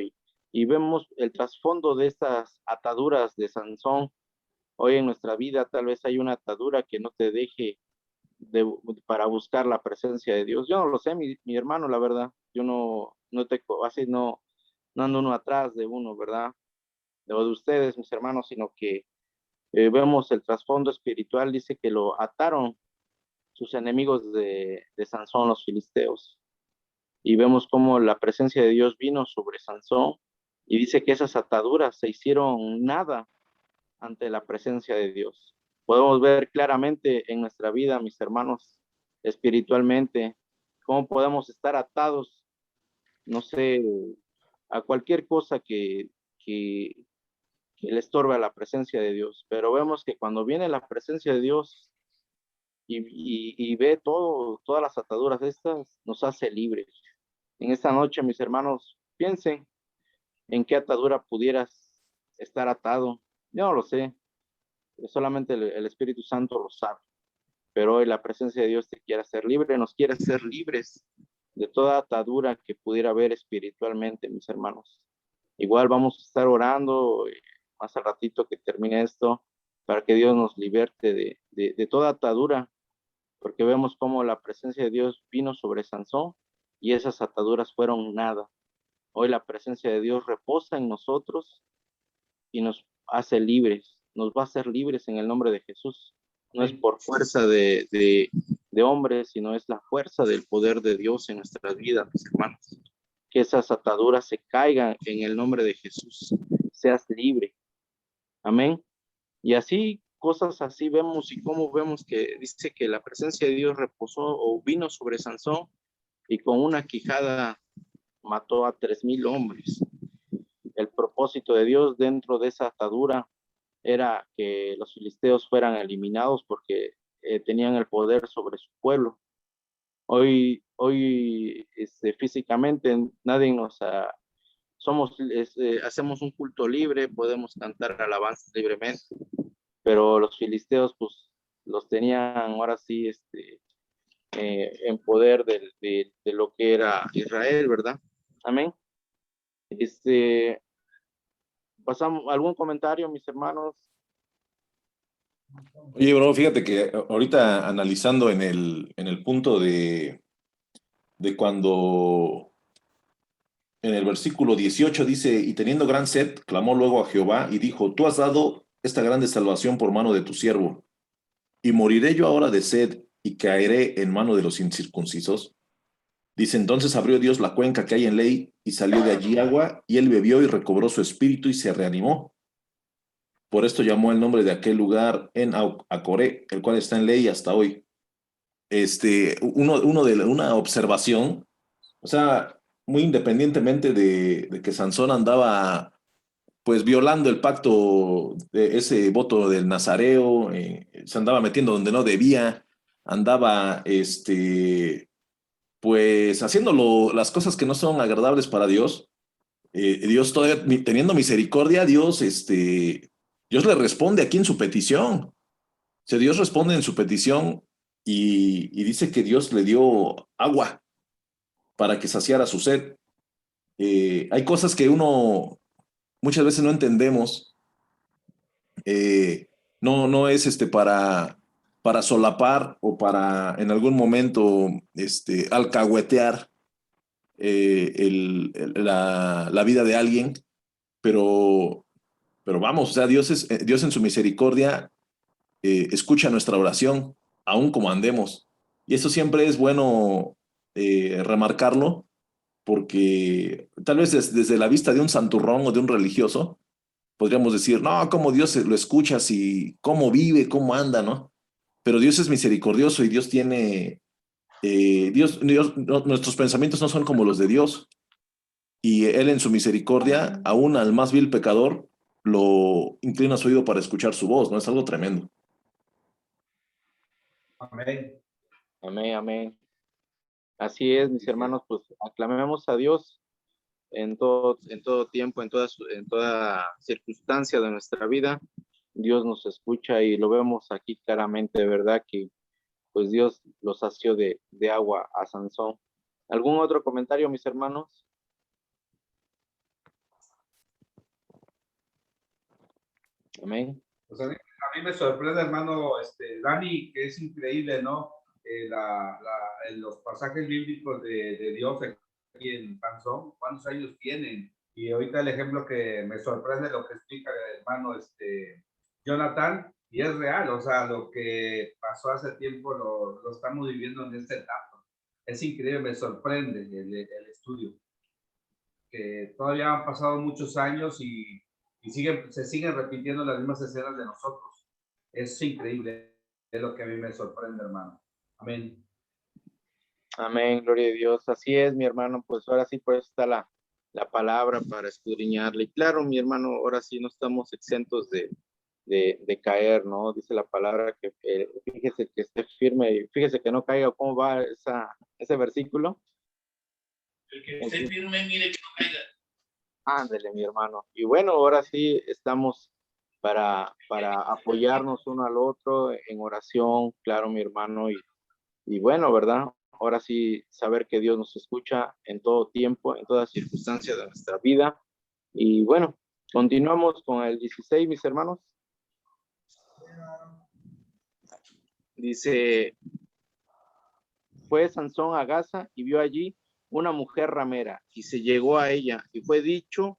y vemos el trasfondo de estas ataduras de Sansón. Hoy en nuestra vida tal vez hay una atadura que no te deje para buscar la presencia de Dios. Yo no lo sé, mi hermano, la verdad. Yo así no ando uno atrás de uno, ¿verdad? De ustedes, mis hermanos, sino que vemos el trasfondo espiritual, dice que lo ataron sus enemigos de Sansón, los filisteos. Y vemos cómo la presencia de Dios vino sobre Sansón y dice que esas ataduras se hicieron nada ante la presencia de Dios. Podemos ver claramente en nuestra vida, mis hermanos, espiritualmente, cómo podemos estar atados, no sé, a cualquier cosa que le estorbe a la presencia de Dios. Pero vemos que cuando viene la presencia de Dios y ve todas las ataduras estas, nos hace libres. En esta noche, mis hermanos, piensen en qué atadura pudieras estar atado. Yo no lo sé, solamente el Espíritu Santo lo sabe, pero hoy la presencia de Dios te quiere hacer libre, nos quiere hacer libres de toda atadura que pudiera haber espiritualmente, mis hermanos. Igual vamos a estar orando más al ratito que termine esto, para que Dios nos liberte de toda atadura, porque vemos cómo la presencia de Dios vino sobre Sansón y esas ataduras fueron nada. Hoy la presencia de Dios reposa en nosotros y nos hace libres, nos va a hacer libres en el nombre de Jesús. No es por fuerza de hombres, sino es la fuerza del poder de Dios en nuestras vidas, mis hermanos. Que esas ataduras se caigan en el nombre de Jesús. Seas libre. Amén. Y así, cosas así vemos, y cómo vemos que dice que la presencia de Dios reposó o vino sobre Sansón y con una quijada mató a 3000 hombres. El propósito de Dios dentro de esa atadura era que los filisteos fueran eliminados porque tenían el poder sobre su pueblo. Hoy físicamente nadie hacemos un culto libre, podemos cantar alabanzas libremente, pero los filisteos pues los tenían ahora sí en poder de lo que era Israel, ¿verdad? Amén. Pasamos, ¿algún comentario, mis hermanos? Oye, bro, fíjate que ahorita analizando en el punto de cuando en el versículo 18 dice, y teniendo gran sed, clamó luego a Jehová y dijo, tú has dado esta grande salvación por mano de tu siervo, y moriré yo ahora de sed y caeré en mano de los incircuncisos. Dice, entonces abrió Dios la cuenca que hay en Ley y salió de allí agua, y él bebió y recobró su espíritu y se reanimó. Por esto llamó el nombre de aquel lugar en Acoré, el cual está en Ley hasta hoy. Una observación, o sea, muy independientemente de que Sansón andaba pues violando el pacto, de ese voto del Nazareo, se andaba metiendo donde no debía, andaba pues haciendo las cosas que no son agradables para Dios. Dios todavía teniendo misericordia, Dios le responde aquí en su petición. O sea, Dios responde en su petición y dice que Dios le dio agua para que saciara su sed. Hay cosas que uno muchas veces no entendemos. No es para solapar o para en algún momento alcahuetear la vida de alguien, pero, pero vamos, o sea, Dios en su misericordia escucha nuestra oración, aun como andemos. Y eso siempre es bueno remarcarlo, porque tal vez desde la vista de un santurrón o de un religioso, podríamos decir, no, cómo Dios lo escucha, si, cómo vive, cómo anda, ¿no? Pero Dios es misericordioso y Dios tiene, nuestros pensamientos no son como los de Dios. Y Él en su misericordia, aún al más vil pecador, lo inclina su oído para escuchar su voz, ¿no? Es algo tremendo. Amén. Amén, amén. Así es, mis hermanos, pues aclamemos a Dios en todo tiempo, en toda circunstancia de nuestra vida. Dios nos escucha y lo vemos aquí claramente, ¿verdad? Que pues Dios lo sació de agua a Sansón. ¿Algún otro comentario, mis hermanos? Amén. Pues a mí me sorprende, hermano, Dani, que es increíble, ¿no? En los pasajes bíblicos de Dios aquí en Sansón, ¿cuántos años tienen? Y ahorita el ejemplo que me sorprende lo que explica el hermano Jonathan, y es real, o sea, lo que pasó hace tiempo lo estamos viviendo en esta etapa. Es increíble, me sorprende el estudio, que todavía han pasado muchos años y se siguen repitiendo las mismas escenas de nosotros. Es increíble, es lo que a mí me sorprende, hermano. Amén. Amén, gloria a Dios. Así es, mi hermano, pues ahora sí, por eso está la palabra para escudriñarle. Y claro, mi hermano, ahora sí no estamos exentos de caer, ¿no? Dice la palabra que fíjese que esté firme y fíjese que no caiga. ¿Cómo va ese versículo? El que esté firme, mire que no caiga. Ándele, mi hermano. Y bueno, ahora sí estamos para apoyarnos uno al otro en oración, claro, mi hermano. Y bueno, ¿verdad? Ahora sí, saber que Dios nos escucha en todo tiempo, en toda circunstancia de nuestra vida. Y bueno, continuamos con el 16, mis hermanos. Dice, fue Sansón a Gaza y vio allí una mujer ramera y se llegó a ella y fue dicho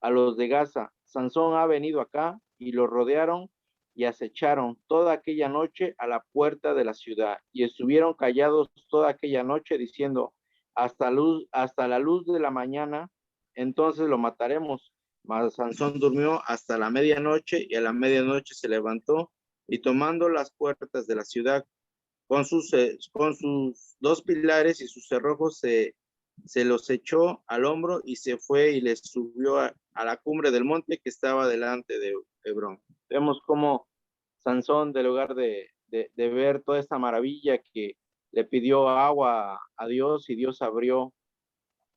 a los de Gaza, Sansón ha venido acá, y lo rodearon y acecharon toda aquella noche a la puerta de la ciudad y estuvieron callados toda aquella noche diciendo, hasta la luz de la mañana, entonces lo mataremos. Mas Sansón durmió hasta la medianoche y a la medianoche se levantó y tomando las puertas de la ciudad con sus dos pilares y sus cerrojos se los echó al hombro y se fue y les subió a la cumbre del monte que estaba delante de Hebrón. Vemos cómo Sansón, de lugar de ver toda esta maravilla, que le pidió agua a Dios y Dios abrió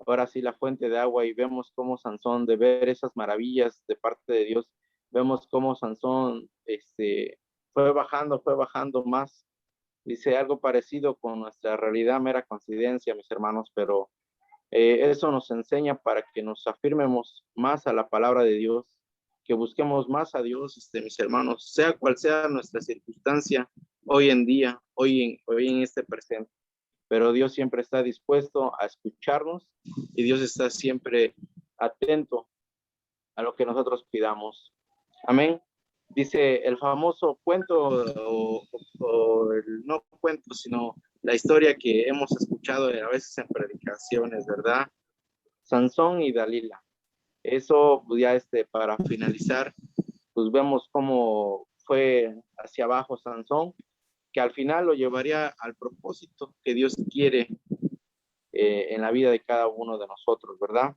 ahora sí la fuente de agua, y vemos cómo Sansón, de ver esas maravillas de parte de Dios, vemos cómo Sansón fue bajando más. Dice algo parecido con nuestra realidad, mera coincidencia, mis hermanos, pero eso nos enseña para que nos afirmemos más a la palabra de Dios, que busquemos más a Dios, mis hermanos, sea cual sea nuestra circunstancia hoy en día, hoy en este presente. Pero Dios siempre está dispuesto a escucharnos y Dios está siempre atento a lo que nosotros pidamos. Amén. Dice el famoso cuento, o no cuento, sino la historia que hemos escuchado a veces en predicaciones, ¿verdad? Sansón y Dalila. Eso, pues ya para finalizar, pues vemos cómo fue hacia abajo Sansón, que al final lo llevaría al propósito que Dios quiere en la vida de cada uno de nosotros, ¿verdad?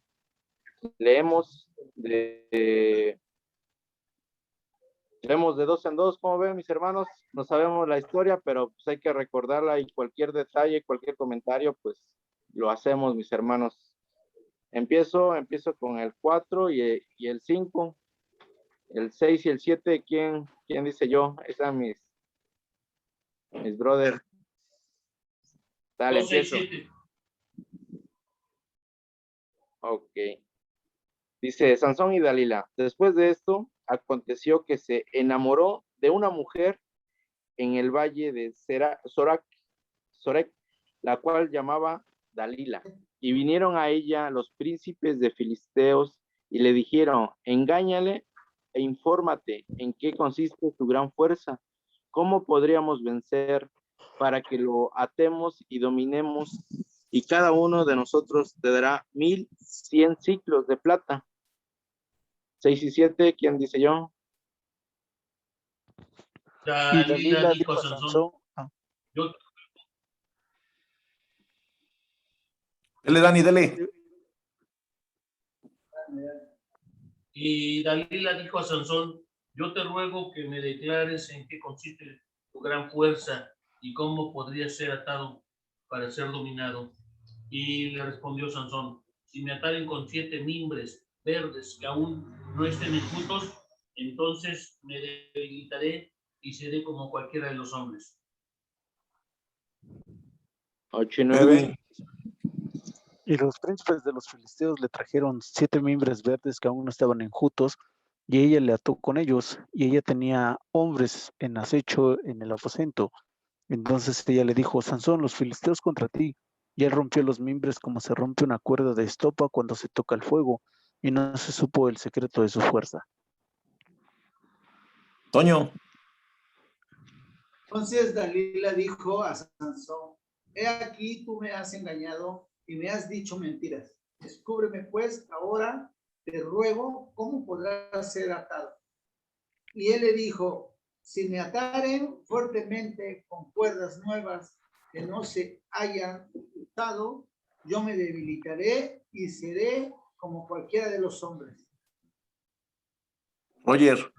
Leemos de dos en dos, como ven, mis hermanos, no sabemos la historia, pero pues hay que recordarla, y cualquier detalle, cualquier comentario, pues lo hacemos, mis hermanos. Empiezo con el 4 y el 5, el 6 y el 7, ¿quién dice yo? Están mis brothers. Dale, 2, 6, empiezo. 7. Ok. Dice Sansón y Dalila. Después de esto, aconteció que se enamoró de una mujer en el valle de Sorek, la cual llamaba Dalila. Y vinieron a ella los príncipes de Filisteos y le dijeron: engáñale e infórmate en qué consiste tu gran fuerza, cómo podríamos vencer, para que lo atemos y dominemos, y cada uno de nosotros te dará 1,100 ciclos de plata. 6 y 7, ¿quién dice yo? Y Dalila dijo a Sansón, Dele, Dani, dele. Y Dalila dijo a Sansón: yo te ruego que me declares en qué consiste tu gran fuerza y cómo podría ser atado para ser dominado. Y le respondió Sansón: si me ataren con 7 mimbres verdes que aún no estén enjutos, entonces me debilitaré y seré como cualquiera de los hombres. 8 y 9. y los príncipes de los filisteos le trajeron 7 mimbres verdes que aún no estaban enjutos, y ella le ató con ellos, y ella tenía hombres en acecho en el aposento. Entonces ella le dijo: Sansón, los filisteos contra ti. Y él rompió los mimbres como se rompe una cuerda de estopa cuando se toca el fuego, y no se supo el secreto de su fuerza. Toño. Entonces Dalila dijo a Sansón: he aquí, tú me has engañado y me has dicho mentiras. Descúbreme pues ahora, te ruego, cómo podrás ser atado. Y él le dijo: si me ataren fuertemente con cuerdas nuevas que no se hayan usado, yo me debilitaré y seré como cualquiera de los hombres. Roger.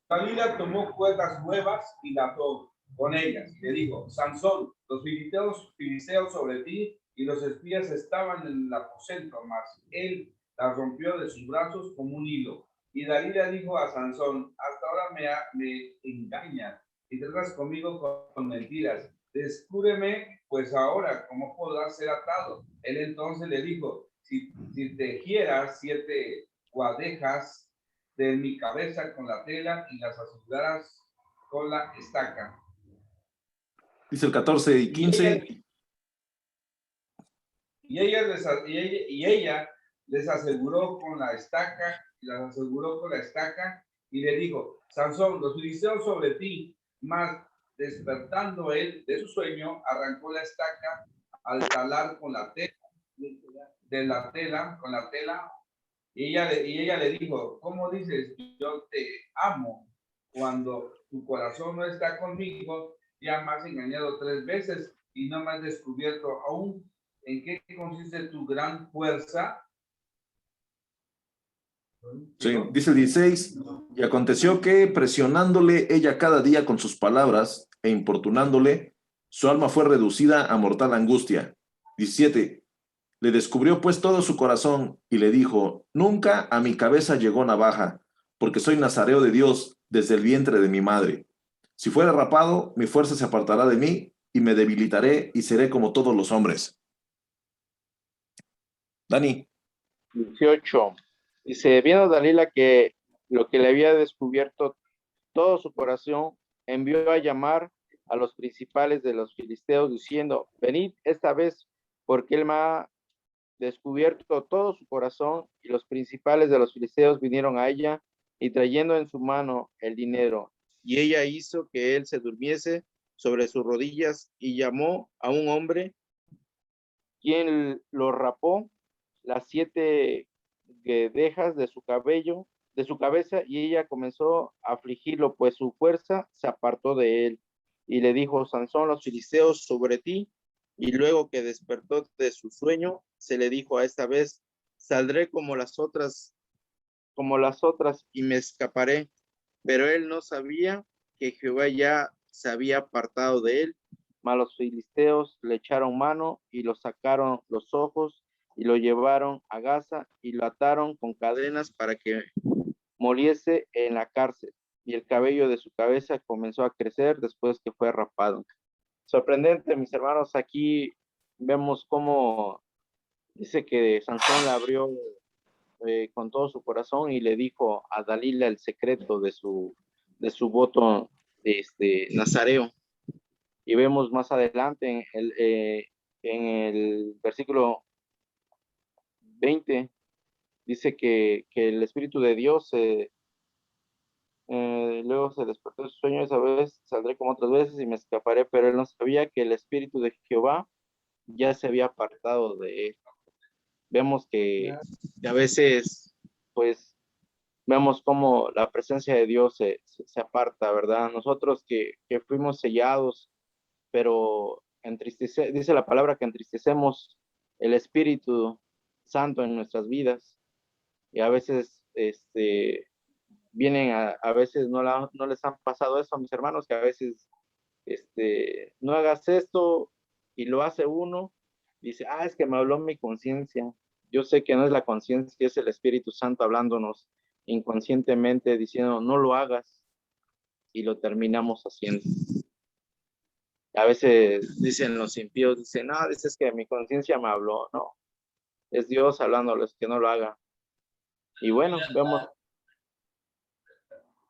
Dalila tomó cuerdas nuevas y la ató con ellas. Le dijo: Sansón, los filisteos sobre ti y los espías estaban en el aposento, mas él las rompió de sus brazos como un hilo. Y Dalila dijo a Sansón: hasta ahora me engañas y tratas conmigo con mentiras. Descúbreme pues ahora cómo podrás ser atado. Él entonces le dijo: si tejieras 7 guadejas de mi cabeza con la tela y las aseguraras con la estaca. Dice el 14 y 15. Y ella les aseguró con la estaca, y le dijo: Sansón, los filisteos sobre ti. Mas despertando él de su sueño, arrancó la estaca al talar con la tela, y ella le dijo: ¿cómo dices yo te amo cuando tu corazón no está conmigo? Ya me has engañado 3 veces y no me has descubierto aún en qué consiste tu gran fuerza. Sí, dice el 16, y aconteció que presionándole ella cada día con sus palabras e importunándole, su alma fue reducida a mortal angustia. 17, le descubrió pues todo su corazón y le dijo: nunca a mi cabeza llegó navaja, porque soy nazareo de Dios desde el vientre de mi madre. Si fuera rapado, mi fuerza se apartará de mí y me debilitaré y seré como todos los hombres. Dani. 18. Dice, viendo Dalila que lo que le había descubierto todo su corazón, envió a llamar a los principales de los filisteos diciendo, venid esta vez, porque él me ha descubierto todo su corazón. Y los principales de los filisteos vinieron a ella y trayendo en su mano el dinero. Y ella hizo que él se durmiese sobre sus rodillas y llamó a un hombre, quien lo rapó las 7 guedejas de su cabello, de su cabeza, y ella comenzó a afligirlo, pues su fuerza se apartó de él. Y le dijo, Sansón, los filisteos sobre ti. Y luego que despertó de su sueño, se le dijo a esta vez, saldré como las otras, y me escaparé. Pero él no sabía que Jehová ya se había apartado de él. Mas los filisteos le echaron mano y lo sacaron los ojos y lo llevaron a Gaza y lo ataron con cadenas para que moliese en la cárcel. Y el cabello de su cabeza comenzó a crecer después que fue rapado. Sorprendente, mis hermanos, aquí vemos cómo dice que Sansón le abrió con todo su corazón y le dijo a Dalila el secreto de su voto nazareo. Y vemos más adelante en el versículo 20, dice que el Espíritu de Dios luego se despertó de su sueño, esa vez saldré como otras veces y me escaparé, pero él no sabía que el Espíritu de Jehová ya se había apartado de él. Vemos que a veces, pues, vemos cómo la presencia de Dios se aparta, ¿verdad? Nosotros que fuimos sellados, pero dice la palabra que entristecemos el Espíritu Santo en nuestras vidas, y a veces vienen a veces no les han pasado eso a mis hermanos, que a veces no hagas esto y lo hace uno, dice, es que me habló mi conciencia. Yo sé que no es la conciencia, es el Espíritu Santo hablándonos inconscientemente, diciendo, no lo hagas, y lo terminamos haciendo. A veces dicen los impíos, dicen, no, dices que mi conciencia me habló. No, es Dios hablándoles que no lo haga. Y bueno, vemos.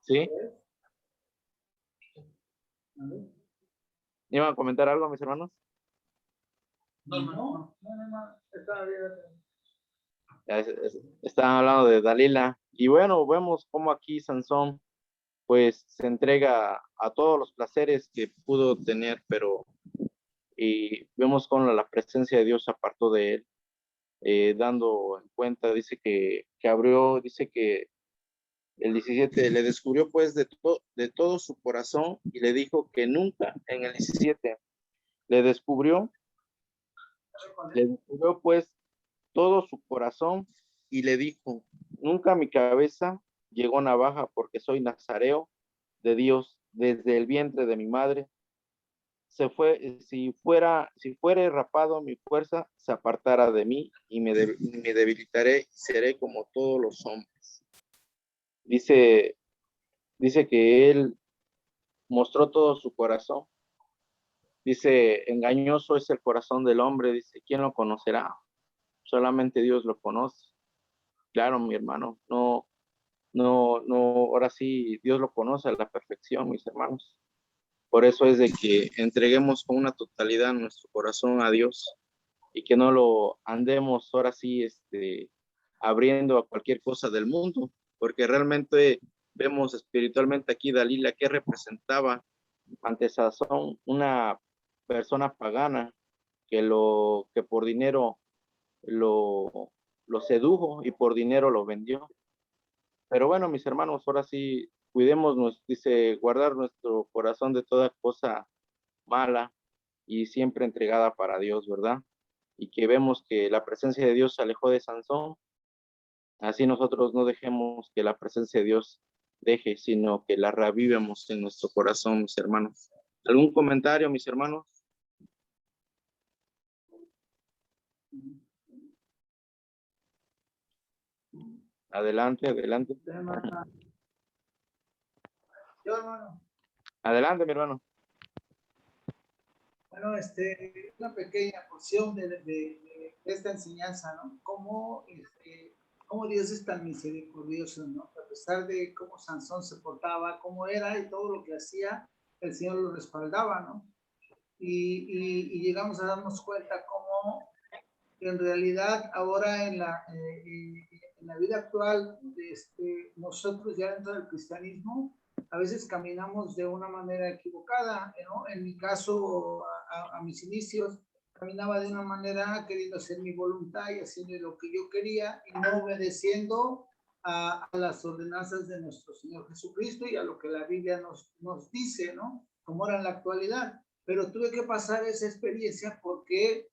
¿Sí? ¿Iban a comentar algo, mis hermanos? No. Está bien. Estaban hablando de Dalila. Y bueno, vemos cómo aquí Sansón pues se entrega a todos los placeres que pudo tener, pero y vemos cómo la presencia de Dios se apartó de él, dando en cuenta, dice que abrió, dice que el 17 le descubrió pues de todo su corazón y le dijo que nunca, en el 17, le descubrió pues todo su corazón y le dijo, nunca mi cabeza llegó navaja porque soy nazareo de Dios desde el vientre de mi madre. Si fuere rapado, mi fuerza se apartará de mí y me debilitaré y seré como todos los hombres. Dice que él mostró todo su corazón. Dice, engañoso es el corazón del hombre. Dice, ¿quién lo conocerá? Solamente Dios lo conoce. Claro, mi hermano, no, ahora sí, Dios lo conoce a la perfección, mis hermanos. Por eso es de que entreguemos con una totalidad nuestro corazón a Dios y que no lo andemos ahora sí abriendo a cualquier cosa del mundo, porque realmente vemos espiritualmente aquí Dalila que representaba ante Sansón una persona pagana que por dinero lo sedujo y por dinero lo vendió. Pero bueno, mis hermanos, ahora sí cuidémonos, dice, guardar nuestro corazón de toda cosa mala y siempre entregada para Dios, ¿verdad? Y que vemos que la presencia de Dios se alejó de Sansón, así nosotros no dejemos que la presencia de Dios deje, sino que la revivamos en nuestro corazón, mis hermanos. ¿Algún comentario, mis hermanos? Adelante, adelante. Yo, hermano. Adelante, mi hermano. Bueno, una pequeña porción de esta enseñanza, ¿no? Cómo Dios es tan misericordioso, ¿no? A pesar de cómo Sansón se portaba, cómo era y todo lo que hacía, el Señor lo respaldaba, ¿no? Y llegamos a darnos cuenta cómo en realidad ahora en la vida actual, nosotros ya dentro del cristianismo, a veces caminamos de una manera equivocada, ¿no? En mi caso, a mis inicios, caminaba de una manera queriendo hacer mi voluntad y haciendo lo que yo quería y no obedeciendo a las ordenanzas de nuestro Señor Jesucristo y a lo que la Biblia nos dice, ¿no? Como era en la actualidad. Pero tuve que pasar esa experiencia porque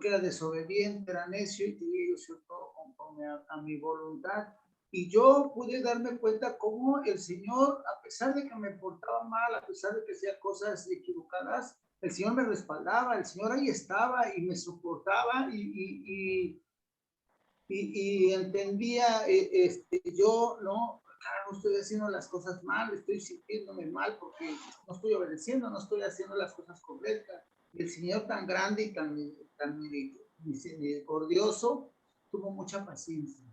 era desobediente, era necio y quería yo hacer todo conforme a mi voluntad. Y yo pude darme cuenta cómo el Señor, a pesar de que me portaba mal, a pesar de que hacía cosas equivocadas, el Señor me respaldaba, el Señor ahí estaba y me soportaba y entendía, yo no estoy haciendo las cosas mal, estoy sintiéndome mal porque no estoy obedeciendo, no estoy haciendo las cosas correctas. Y el Señor tan grande y tan misericordioso tuvo mucha paciencia.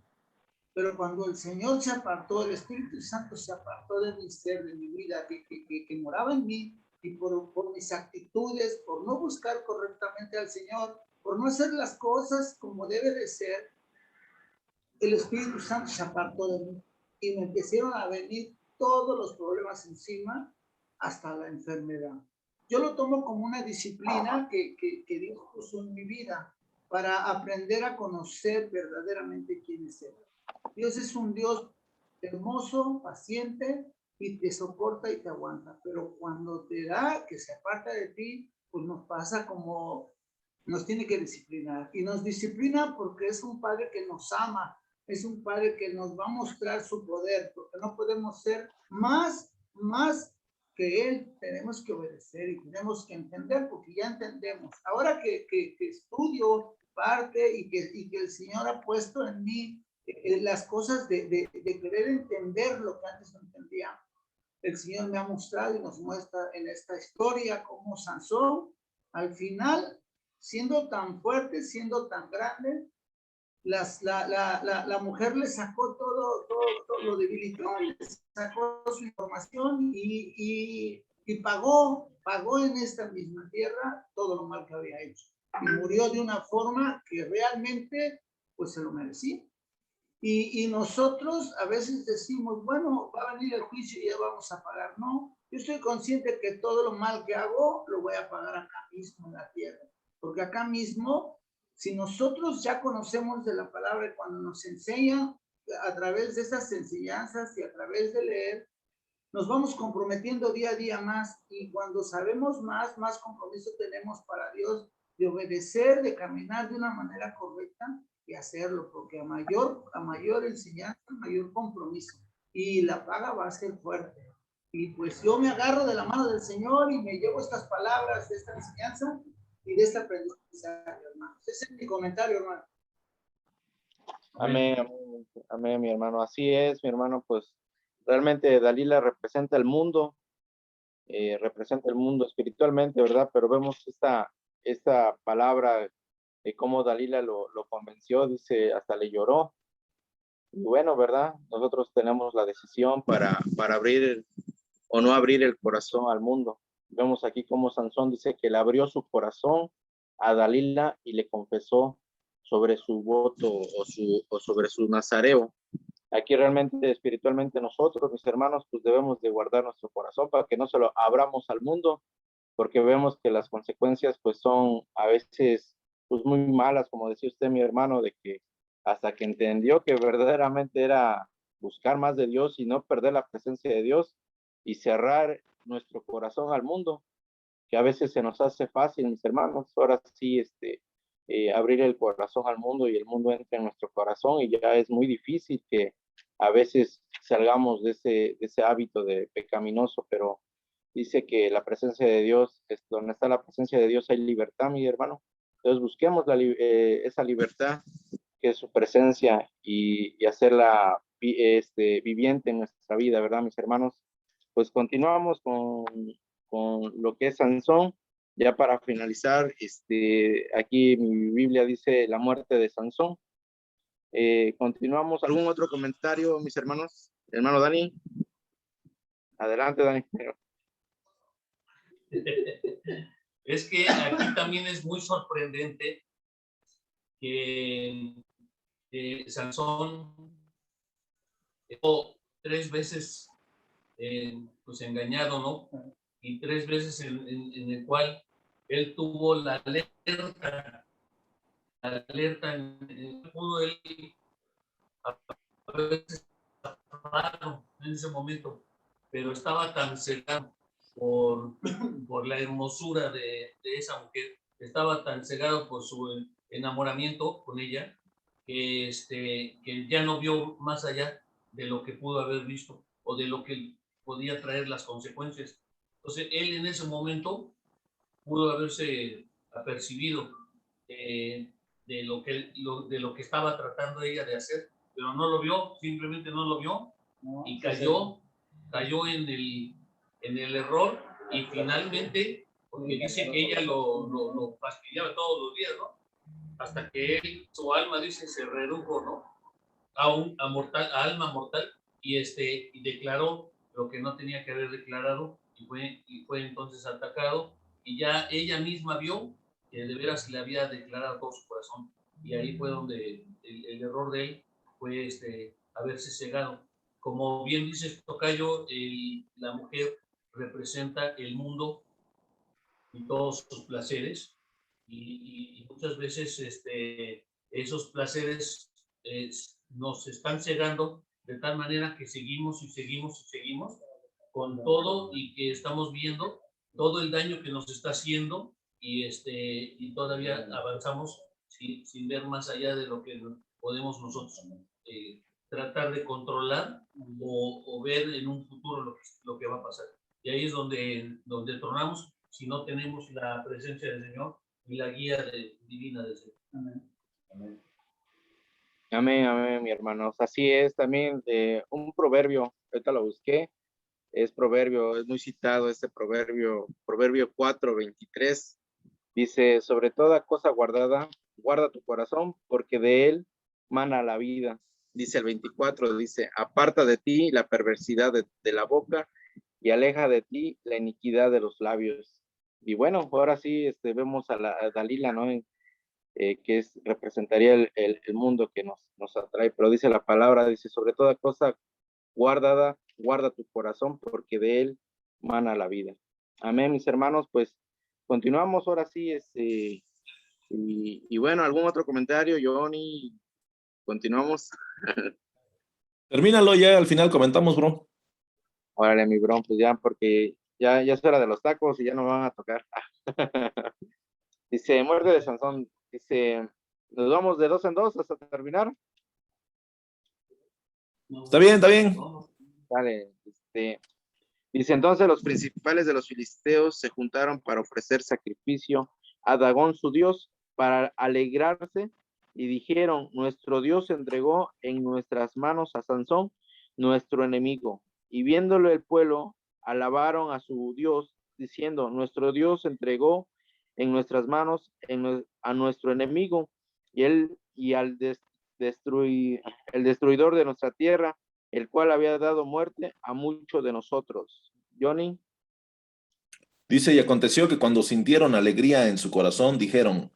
Pero cuando el Señor se apartó, el Espíritu Santo se apartó de mi ser, de mi vida, que moraba en mí, y por mis actitudes, por no buscar correctamente al Señor, por no hacer las cosas como debe de ser, el Espíritu Santo se apartó de mí y me empezaron a venir todos los problemas encima hasta la enfermedad. Yo lo tomo como una disciplina que Dios puso en mi vida para aprender a conocer verdaderamente quién es Él. Dios es un Dios hermoso, paciente y te soporta y te aguanta, pero cuando te da que se aparta de ti, pues nos pasa como nos tiene que disciplinar y nos disciplina porque es un Padre que nos ama, es un Padre que nos va a mostrar su poder, porque no podemos ser más que Él, tenemos que obedecer y tenemos que entender, porque ya entendemos. Ahora que estudio parte y que el Señor ha puesto en mí las cosas de querer entender lo que antes no entendía, el Señor me ha mostrado y nos muestra en esta historia cómo Sansón, al final, siendo tan fuerte, siendo tan grande, la mujer le sacó todo lo debilitó, le sacó su información y pagó en esta misma tierra todo lo mal que había hecho. Y murió de una forma que realmente pues se lo merecía. Y nosotros a veces decimos, bueno, va a venir el juicio y ya vamos a pagar. No, yo estoy consciente que todo lo mal que hago lo voy a pagar acá mismo en la tierra. Porque acá mismo, si nosotros ya conocemos de la palabra, cuando nos enseñan a través de esas enseñanzas y a través de leer, nos vamos comprometiendo día a día más. Y cuando sabemos más compromiso tenemos para Dios de obedecer, de caminar de una manera correcta y hacerlo, porque a mayor enseñanza, mayor compromiso. Y la paga va a ser fuerte. Y pues yo me agarro de la mano del Señor y me llevo estas palabras de esta enseñanza y de esta aprendizaje, hermano. Ese es mi comentario, hermano. Amén, amén, amén, mi hermano. Así es, mi hermano, pues realmente Dalila representa el mundo espiritualmente, ¿verdad? Pero vemos esta palabra de cómo Dalila lo convenció, dice, hasta le lloró. Y bueno, ¿verdad? Nosotros tenemos la decisión para abrir o no abrir el corazón al mundo. Vemos aquí cómo Sansón dice que le abrió su corazón a Dalila y le confesó sobre su voto o sobre su nazareo. Aquí realmente espiritualmente nosotros, mis hermanos, pues debemos de guardar nuestro corazón para que no se lo abramos al mundo, porque vemos que las consecuencias pues son a veces pues muy malas, como decía usted, mi hermano, de que hasta que entendió que verdaderamente era buscar más de Dios y no perder la presencia de Dios y cerrar nuestro corazón al mundo, que a veces se nos hace fácil, mis hermanos, ahora sí, abrir el corazón al mundo y el mundo entra en nuestro corazón y ya es muy difícil que a veces salgamos de ese hábito de pecaminoso, pero dice que la presencia de Dios, donde está la presencia de Dios hay libertad, mi hermano. Entonces busquemos esa libertad que es su presencia y hacerla viviente en nuestra vida, ¿verdad, mis hermanos? pues continuamos con lo que es Sansón. Ya para finalizar, aquí mi Biblia dice la muerte de Sansón. Continuamos. ¿Algún otro comentario, mis hermanos? Hermano Dani. Adelante, Dani. Es que aquí también es muy sorprendente que Sansón fue 3 veces pues engañado, ¿no? Y 3 veces en el cual él tuvo la alerta en pudo él a veces en ese momento, pero estaba tan cegado por la hermosura de esa mujer, estaba tan cegado por su enamoramiento con ella, que ya no vio más allá de lo que pudo haber visto o de lo que podía traer las consecuencias. Entonces, él en ese momento pudo haberse apercibido de lo que estaba tratando ella de hacer, pero no lo vio, simplemente no lo vio y cayó en el error y finalmente, porque dice que ella lo fastidiaba todos los días, ¿no? Hasta que él, su alma, dice, se redujo, ¿no? A alma mortal y declaró lo que no tenía que haber declarado y fue entonces atacado y ya ella misma vio que de veras le había declarado todo su corazón y ahí fue donde el error de él fue haberse cegado. Como bien dices, Tocayo, la mujer representa el mundo y todos sus placeres y muchas veces esos placeres nos están cegando de tal manera que seguimos y seguimos y seguimos con todo y que estamos viendo todo el daño que nos está haciendo y todavía avanzamos sin ver más allá de lo que podemos nosotros tratar de controlar o ver en un futuro lo que va a pasar. Y ahí es donde tornamos si no tenemos la presencia del Señor y la guía divina del Señor. Amén. Amén. Amén, amén, mi hermanos. Así es, también un proverbio, ahorita lo busqué, es muy citado este proverbio 4:23, dice, sobre toda cosa guardada, guarda tu corazón, porque de él mana la vida. Dice el 24, dice, aparta de ti la perversidad de la boca y aleja de ti la iniquidad de los labios. Y bueno, ahora sí vemos a Dalila, ¿no? Que representaría el mundo que nos atrae, pero dice la palabra, dice, sobre toda cosa guarda tu corazón, porque de él mana la vida. Amén, mis hermanos, pues continuamos ahora sí, y bueno, ¿algún otro comentario, Johnny? Continuamos. Termínalo ya, al final comentamos, bro. Órale, mi bro, pues ya, porque ya es hora de los tacos y ya no van a tocar. Dice, muerte de Sansón, dice, nos vamos de 2 en 2 hasta terminar. Está bien, está bien. Vale, dice, entonces los principales de los filisteos se juntaron para ofrecer sacrificio a Dagón su dios, para alegrarse, y dijeron, nuestro Dios entregó en nuestras manos a Sansón, nuestro enemigo. Y viéndolo el pueblo, alabaron a su Dios, diciendo, nuestro Dios entregó en nuestras manos a nuestro enemigo, y al el destruidor de nuestra tierra, el cual había dado muerte a muchos de nosotros. Johnny. Dice, y aconteció que cuando sintieron alegría en su corazón, dijeron,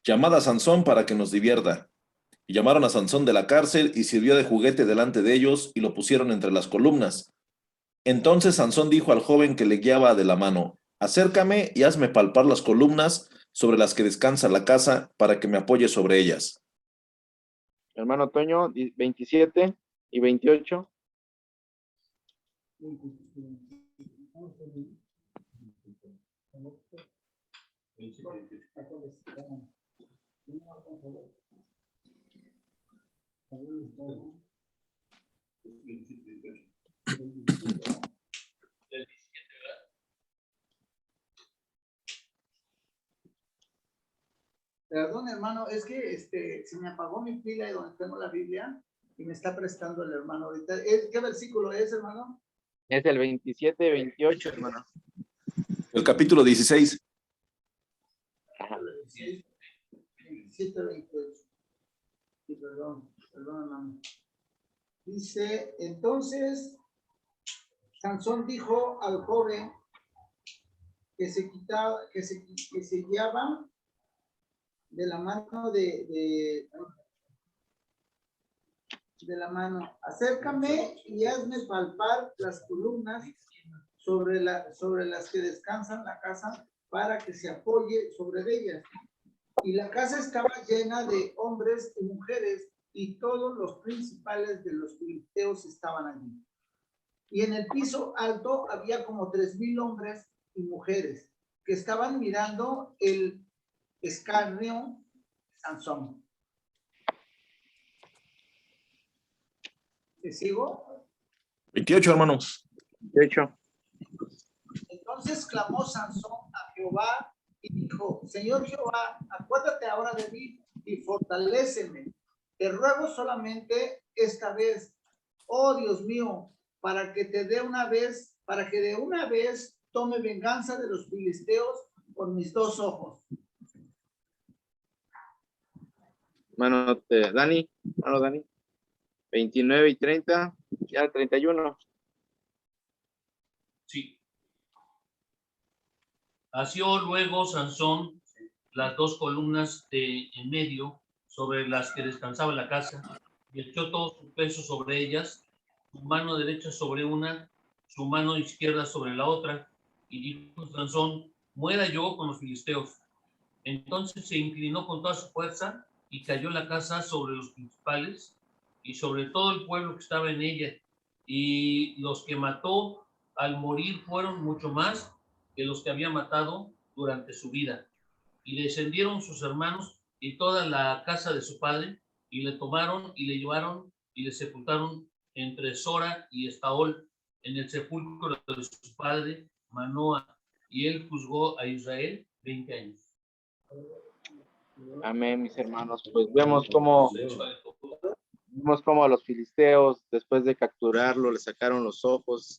llamad a Sansón para que nos divierta. Y llamaron a Sansón de la cárcel y sirvió de juguete delante de ellos y lo pusieron entre las columnas. Entonces Sansón dijo al joven que le guiaba de la mano, acércame y hazme palpar las columnas sobre las que descansa la casa para que me apoye sobre ellas. Hermano Toño, 27 y 28. Perdón, hermano, es que se me apagó mi pila de donde tengo la Biblia y me está prestando el hermano ahorita. ¿Qué versículo es, hermano? Es el 27, 28, hermano. El capítulo 16. Ajá. 27, 28. Sí, perdón, hermano. Dice, entonces, Sansón dijo al joven que se guiaba de la mano de la mano, acércame y hazme palpar las columnas sobre las que descansan la casa para que se apoye sobre ellas. Y la casa estaba llena de hombres y mujeres, y todos los principales de los filisteos estaban allí. Y en el piso alto había como 3,000 hombres y mujeres que estaban mirando el escarnio de Sansón. ¿Te sigo? 28, hermanos. 28. Entonces clamó Sansón a Jehová y dijo, Señor Jehová, acuérdate ahora de mí y fortaléceme. Te ruego solamente esta vez, oh Dios mío, para que de una vez tome venganza de los filisteos por mis 2 ojos. Hermano Dani, 29 y 30, ya 31. Sí. Asió luego Sansón las 2 columnas de en medio sobre las que descansaba la casa y echó todo su peso sobre ellas, su mano derecha sobre una, su mano izquierda sobre la otra, y dijo Sansón, muera yo con los filisteos. Entonces se inclinó con toda su fuerza y cayó la casa sobre los principales y sobre todo el pueblo que estaba en ella, y los que mató al morir fueron mucho más que los que había matado durante su vida. Y descendieron sus hermanos y toda la casa de su padre, y le tomaron y le llevaron y le sepultaron entre Sora y Estaol, en el sepulcro de su padre Manoa, y él juzgó a Israel 20 años. Amén, mis hermanos. Pues vemos cómo a los filisteos, después de capturarlo, le sacaron los ojos.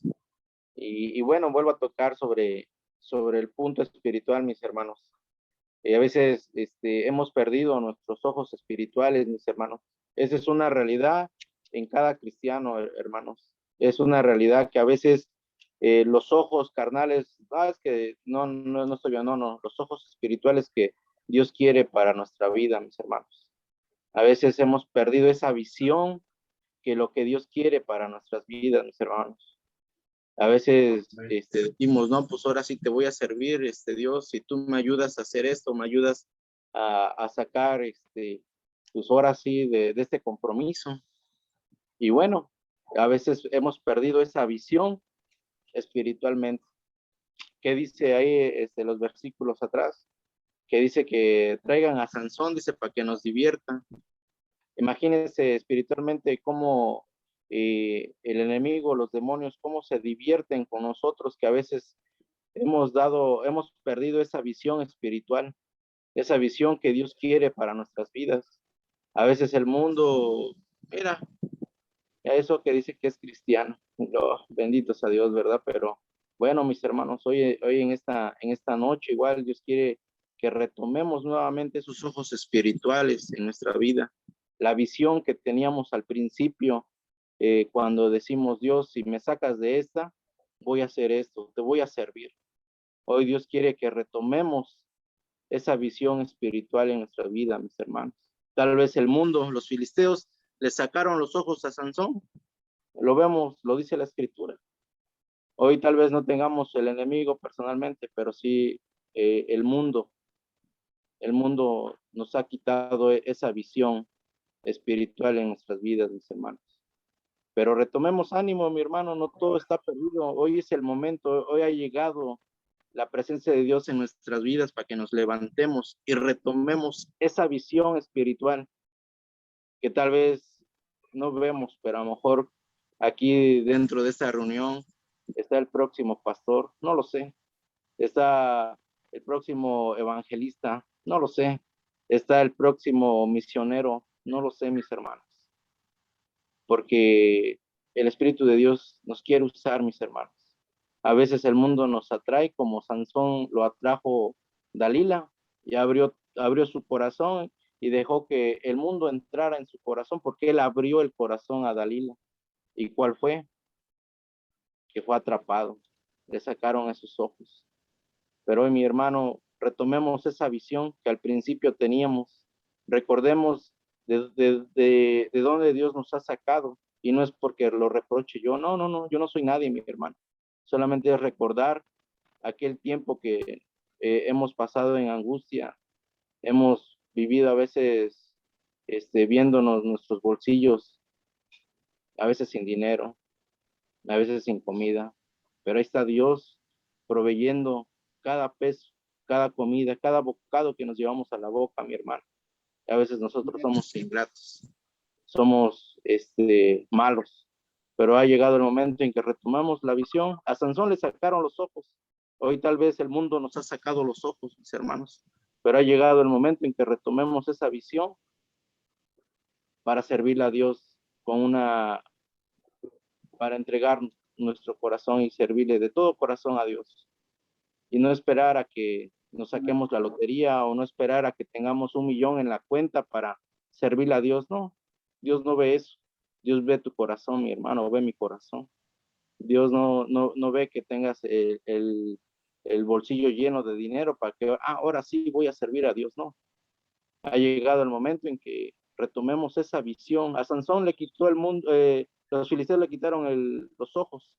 Y bueno, vuelvo a tocar sobre el punto espiritual, mis hermanos. A veces hemos perdido nuestros ojos espirituales, mis hermanos. Esa es una realidad en cada cristiano, hermanos. Es una realidad que a veces los ojos carnales, es que no estoy bien, no, los ojos espirituales que Dios quiere para nuestra vida, mis hermanos. A veces hemos perdido esa visión que lo que Dios quiere para nuestras vidas, mis hermanos. A veces decimos, no, pues ahora sí te voy a servir, Dios, si tú me ayudas a hacer esto, me ayudas a sacar, pues ahora sí de este compromiso. Y bueno, a veces hemos perdido esa visión espiritualmente. ¿Qué dice ahí los versículos atrás? Que dice que traigan a Sansón, dice, para que nos diviertan. Imagínense espiritualmente cómo el enemigo, los demonios, cómo se divierten con nosotros, que a veces hemos perdido esa visión espiritual, esa visión que Dios quiere para nuestras vidas. A veces el mundo, mira, eso que dice que es cristiano, benditos a Dios, ¿verdad? Pero bueno, mis hermanos, hoy en esta noche igual Dios quiere que retomemos nuevamente esos ojos espirituales en nuestra vida. La visión que teníamos al principio, cuando decimos, Dios, si me sacas de esta, voy a hacer esto, te voy a servir. Hoy Dios quiere que retomemos esa visión espiritual en nuestra vida, mis hermanos. Tal vez el mundo, los filisteos, le sacaron los ojos a Sansón. Lo vemos, lo dice la Escritura. Hoy tal vez no tengamos el enemigo personalmente, pero sí el mundo nos ha quitado esa visión espiritual en nuestras vidas, mis hermanos. Pero retomemos ánimo, mi hermano, no todo está perdido. Hoy es el momento, hoy ha llegado la presencia de Dios en nuestras vidas para que nos levantemos y retomemos esa visión espiritual que tal vez no vemos, pero a lo mejor aquí dentro de esta reunión está el próximo pastor, no lo sé, está el próximo evangelista, no lo sé, está el próximo misionero, no lo sé, mis hermanos, porque el Espíritu de Dios nos quiere usar, mis hermanos. A veces el mundo nos atrae, como Sansón lo atrajo Dalila, y abrió su corazón y dejó que el mundo entrara en su corazón, porque él abrió el corazón a Dalila. ¿Y cuál fue? Que fue atrapado. Le sacaron esos ojos. Pero hoy, mi hermano, retomemos esa visión que al principio teníamos. Recordemos de dónde Dios nos ha sacado. Y no es porque lo reproche yo. No, yo no soy nadie, mi hermano. Solamente es recordar aquel tiempo que hemos pasado en angustia. Hemos vivido a veces viéndonos nuestros bolsillos, a veces sin dinero, a veces sin comida. Pero ahí está Dios proveyendo cada peso, cada comida, cada bocado que nos llevamos a la boca, mi hermano. A veces nosotros somos ingratos, somos malos, pero ha llegado el momento en que retomamos la visión. A Sansón le sacaron los ojos. Hoy tal vez el mundo nos ha sacado los ojos, mis hermanos, pero ha llegado el momento en que retomemos esa visión para servirle a Dios para entregar nuestro corazón y servirle de todo corazón a Dios. Y no esperar a que nos saquemos la lotería o no esperar a que tengamos 1 millón en la cuenta para servirle a Dios. No, Dios no ve eso. Dios ve tu corazón, mi hermano, ve mi corazón. Dios no ve que tengas el bolsillo lleno de dinero para que ahora sí voy a servir a Dios. No, ha llegado el momento en que retomemos esa visión. A Sansón le quitó el mundo, los filisteos le quitaron los ojos.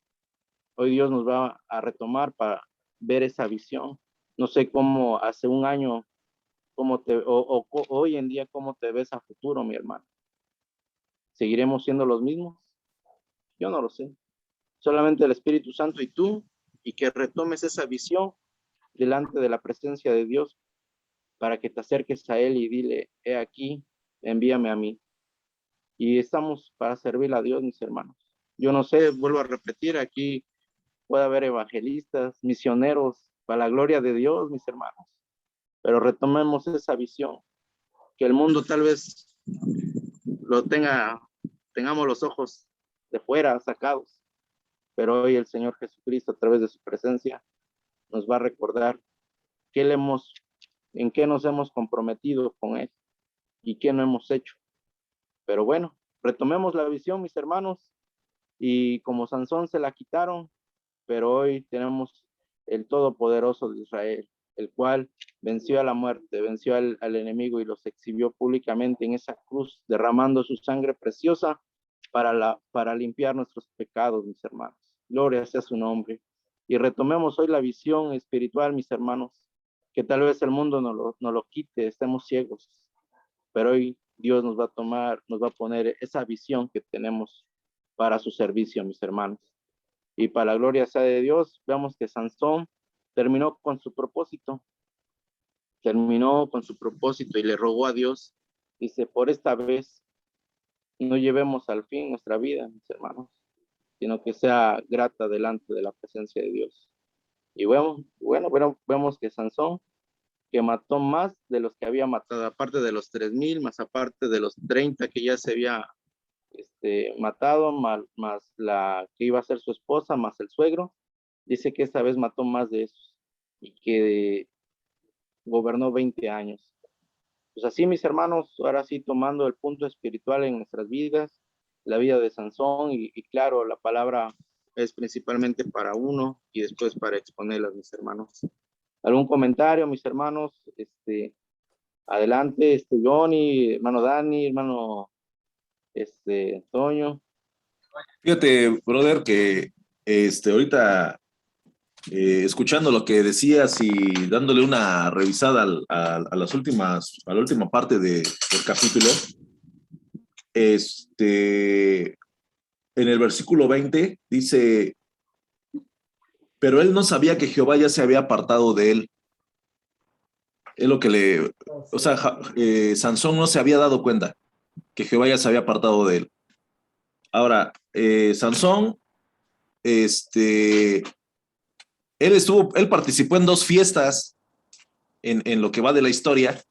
Hoy Dios nos va a retomar para ver esa visión. No sé cómo hace un año, hoy en día, cómo te ves a futuro, mi hermano. ¿Seguiremos siendo los mismos? Yo no lo sé. Solamente el Espíritu Santo y tú, y que retomes esa visión delante de la presencia de Dios para que te acerques a Él y dile, he aquí, envíame a mí. Y estamos para servir a Dios, mis hermanos. Yo no sé, vuelvo a repetir, aquí puede haber evangelistas, misioneros, para la gloria de Dios, mis hermanos. Pero retomemos esa visión, que el mundo tal vez tengamos los ojos de fuera sacados, pero hoy el Señor Jesucristo, a través de su presencia, nos va a recordar en qué nos hemos comprometido con Él y qué no hemos hecho. Pero bueno, retomemos la visión, mis hermanos, y como Sansón se la quitaron, pero hoy tenemos el Todopoderoso de Israel, el cual venció a la muerte, venció al enemigo y los exhibió públicamente en esa cruz, derramando su sangre preciosa para limpiar nuestros pecados, mis hermanos. Gloria sea su nombre. Y retomemos hoy la visión espiritual, mis hermanos, que tal vez el mundo no lo quite, estemos ciegos, pero hoy Dios nos va a poner esa visión que tenemos para su servicio, mis hermanos. Y para la gloria sea de Dios, veamos que Sansón terminó con su propósito y le rogó a Dios, dice, por esta vez no llevemos al fin nuestra vida, mis hermanos, sino que sea grata delante de la presencia de Dios. Y vemos que Sansón, que mató más de los que había matado, aparte de los 3,000, más aparte de los 30 que ya se había matado, más la que iba a ser su esposa, más el suegro, dice que esta vez mató más de esos y que gobernó 20 años. Pues así, mis hermanos, ahora sí tomando el punto espiritual en nuestras vidas, la vida de Sansón y claro, la palabra es principalmente para uno y después para exponerlas, mis hermanos. ¿Algún comentario, mis hermanos? Adelante, Johnny, hermano Dani, hermano Toño. Fíjate, brother, que ahorita escuchando lo que decías y dándole una revisada a la última parte del capítulo, en el versículo 20 dice, pero él no sabía que Jehová ya se había apartado de él. Es lo que Sansón no se había dado cuenta que Jehová ya se había apartado de él. Ahora, Sansón, él participó en 2 fiestas en lo que va de la historia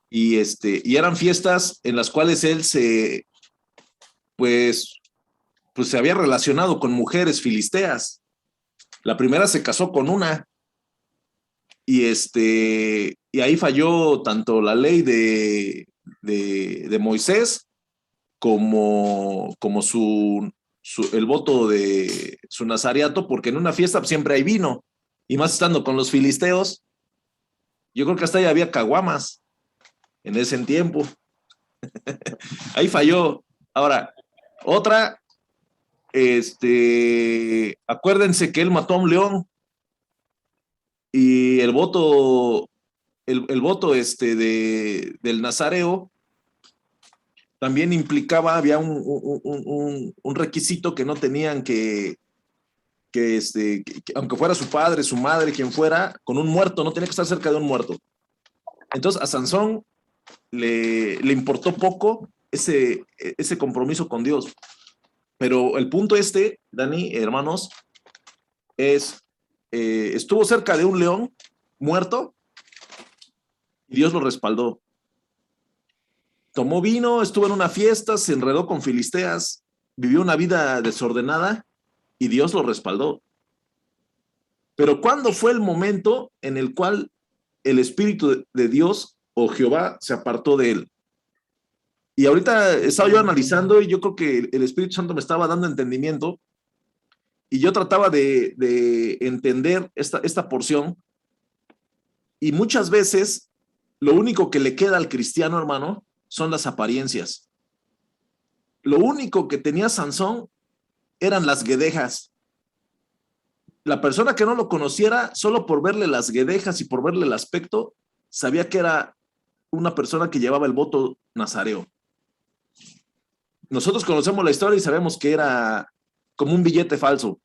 y eran fiestas en las cuales él pues se había relacionado con mujeres filisteas. La primera se casó con una, y ahí falló tanto la ley de Moisés como el voto de su nazareato, porque en una fiesta siempre hay vino, y más estando con los filisteos, yo creo que hasta ahí había caguamas en ese tiempo. Ahí falló. Ahora, otra, acuérdense que él mató a un león, y el voto del nazareo también implicaba, había un requisito que no tenían que aunque fuera su padre, su madre, quien fuera, con un muerto, no tenía que estar cerca de un muerto. Entonces a Sansón le importó poco ese compromiso con Dios. Pero el punto Dani, hermanos, es, estuvo cerca de un león muerto y Dios lo respaldó. Tomó vino, estuvo en una fiesta, se enredó con filisteas, vivió una vida desordenada y Dios lo respaldó. Pero ¿cuándo fue el momento en el cual el Espíritu de Dios o Jehová se apartó de él? Y ahorita estaba yo analizando y yo creo que el Espíritu Santo me estaba dando entendimiento y yo trataba de entender esta porción, y muchas veces lo único que le queda al cristiano, hermano, son las apariencias. Lo único que tenía Sansón eran las guedejas. La persona que no lo conociera, solo por verle las guedejas y por verle el aspecto, sabía que era una persona que llevaba el voto nazareo. Nosotros conocemos la historia y sabemos que era como un billete falso,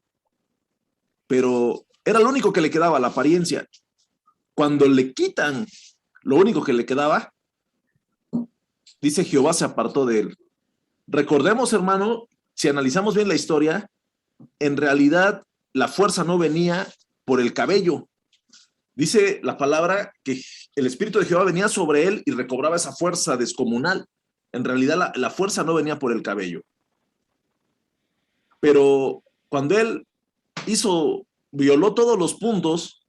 pero era lo único que le quedaba, la apariencia. Cuando le quitan lo único que le quedaba, dice Jehová se apartó de él. Recordemos, hermano, si analizamos bien la historia, en realidad la fuerza no venía por el cabello. Dice la palabra que el Espíritu de Jehová venía sobre él y recobraba esa fuerza descomunal. En realidad la fuerza no venía por el cabello. Pero cuando él violó todos los puntos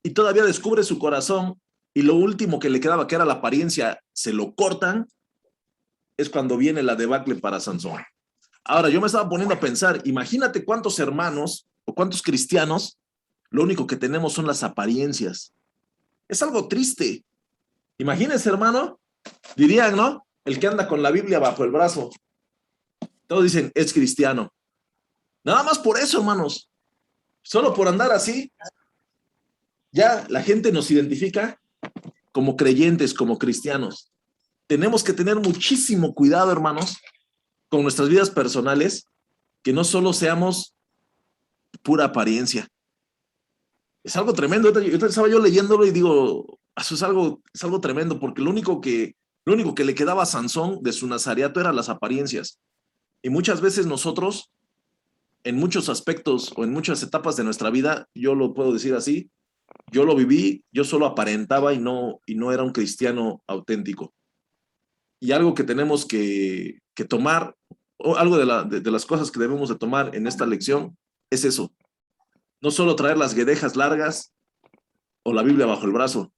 y todavía descubre su corazón, y lo último que le quedaba, que era la apariencia, se lo cortan, es cuando viene la debacle para Sansón. Ahora, yo me estaba poniendo a pensar, imagínate cuántos hermanos o cuántos cristianos, lo único que tenemos son las apariencias. Es algo triste. Imagínense, hermano, dirían, ¿no? El que anda con la Biblia bajo el brazo. Todos dicen, es cristiano. Nada más por eso, hermanos. Solo por andar así, ya la gente nos identifica como creyentes, como cristianos. Tenemos que tener muchísimo cuidado, hermanos, con nuestras vidas personales, que no solo seamos pura apariencia. Es algo tremendo. Ahorita estaba yo leyéndolo y digo, eso es algo tremendo, porque lo único que le quedaba a Sansón de su nazareato eran las apariencias. Y muchas veces nosotros, en muchos aspectos o en muchas etapas de nuestra vida, yo lo puedo decir así, yo lo viví, yo solo aparentaba y no era un cristiano auténtico. Y algo que tenemos que tomar, o algo de las cosas que debemos de tomar en esta lección, es eso. No solo traer las guedejas largas o la Biblia bajo el brazo,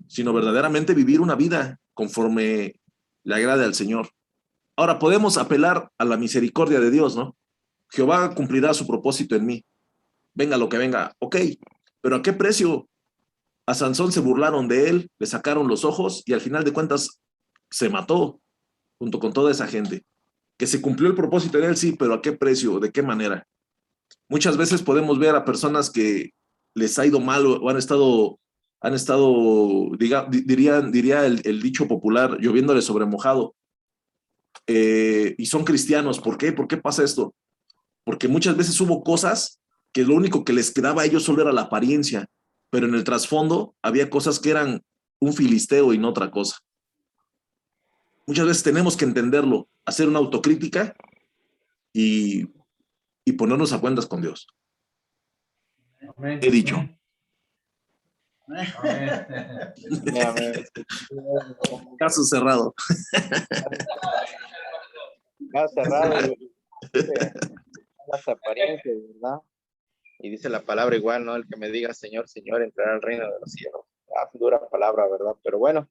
sino verdaderamente vivir una vida conforme le agrade al Señor. Ahora, podemos apelar a la misericordia de Dios, ¿no? Jehová cumplirá su propósito en mí. Venga lo que venga. Ok, pero ¿a qué precio? A Sansón se burlaron de él, le sacaron los ojos y al final de cuentas se mató junto con toda esa gente. Que se cumplió el propósito en él, sí, pero ¿a qué precio? ¿De qué manera? Muchas veces podemos ver a personas que les ha ido mal o han estado, diría el dicho popular, lloviéndole sobre mojado. Y son cristianos. ¿Por qué? ¿Por qué pasa esto? Porque muchas veces hubo cosas que lo único que les quedaba a ellos solo era la apariencia, pero en el trasfondo había cosas que eran un filisteo y no otra cosa. Muchas veces tenemos que entenderlo, hacer una autocrítica y ponernos a cuentas con Dios. Amén. He dicho. Amén. Caso cerrado. Va cerrado y las apariencias, ¿verdad? Y dice la palabra igual, ¿no? El que me diga Señor, Señor, entrará al reino de los cielos. Ah, dura palabra, ¿verdad? Pero bueno,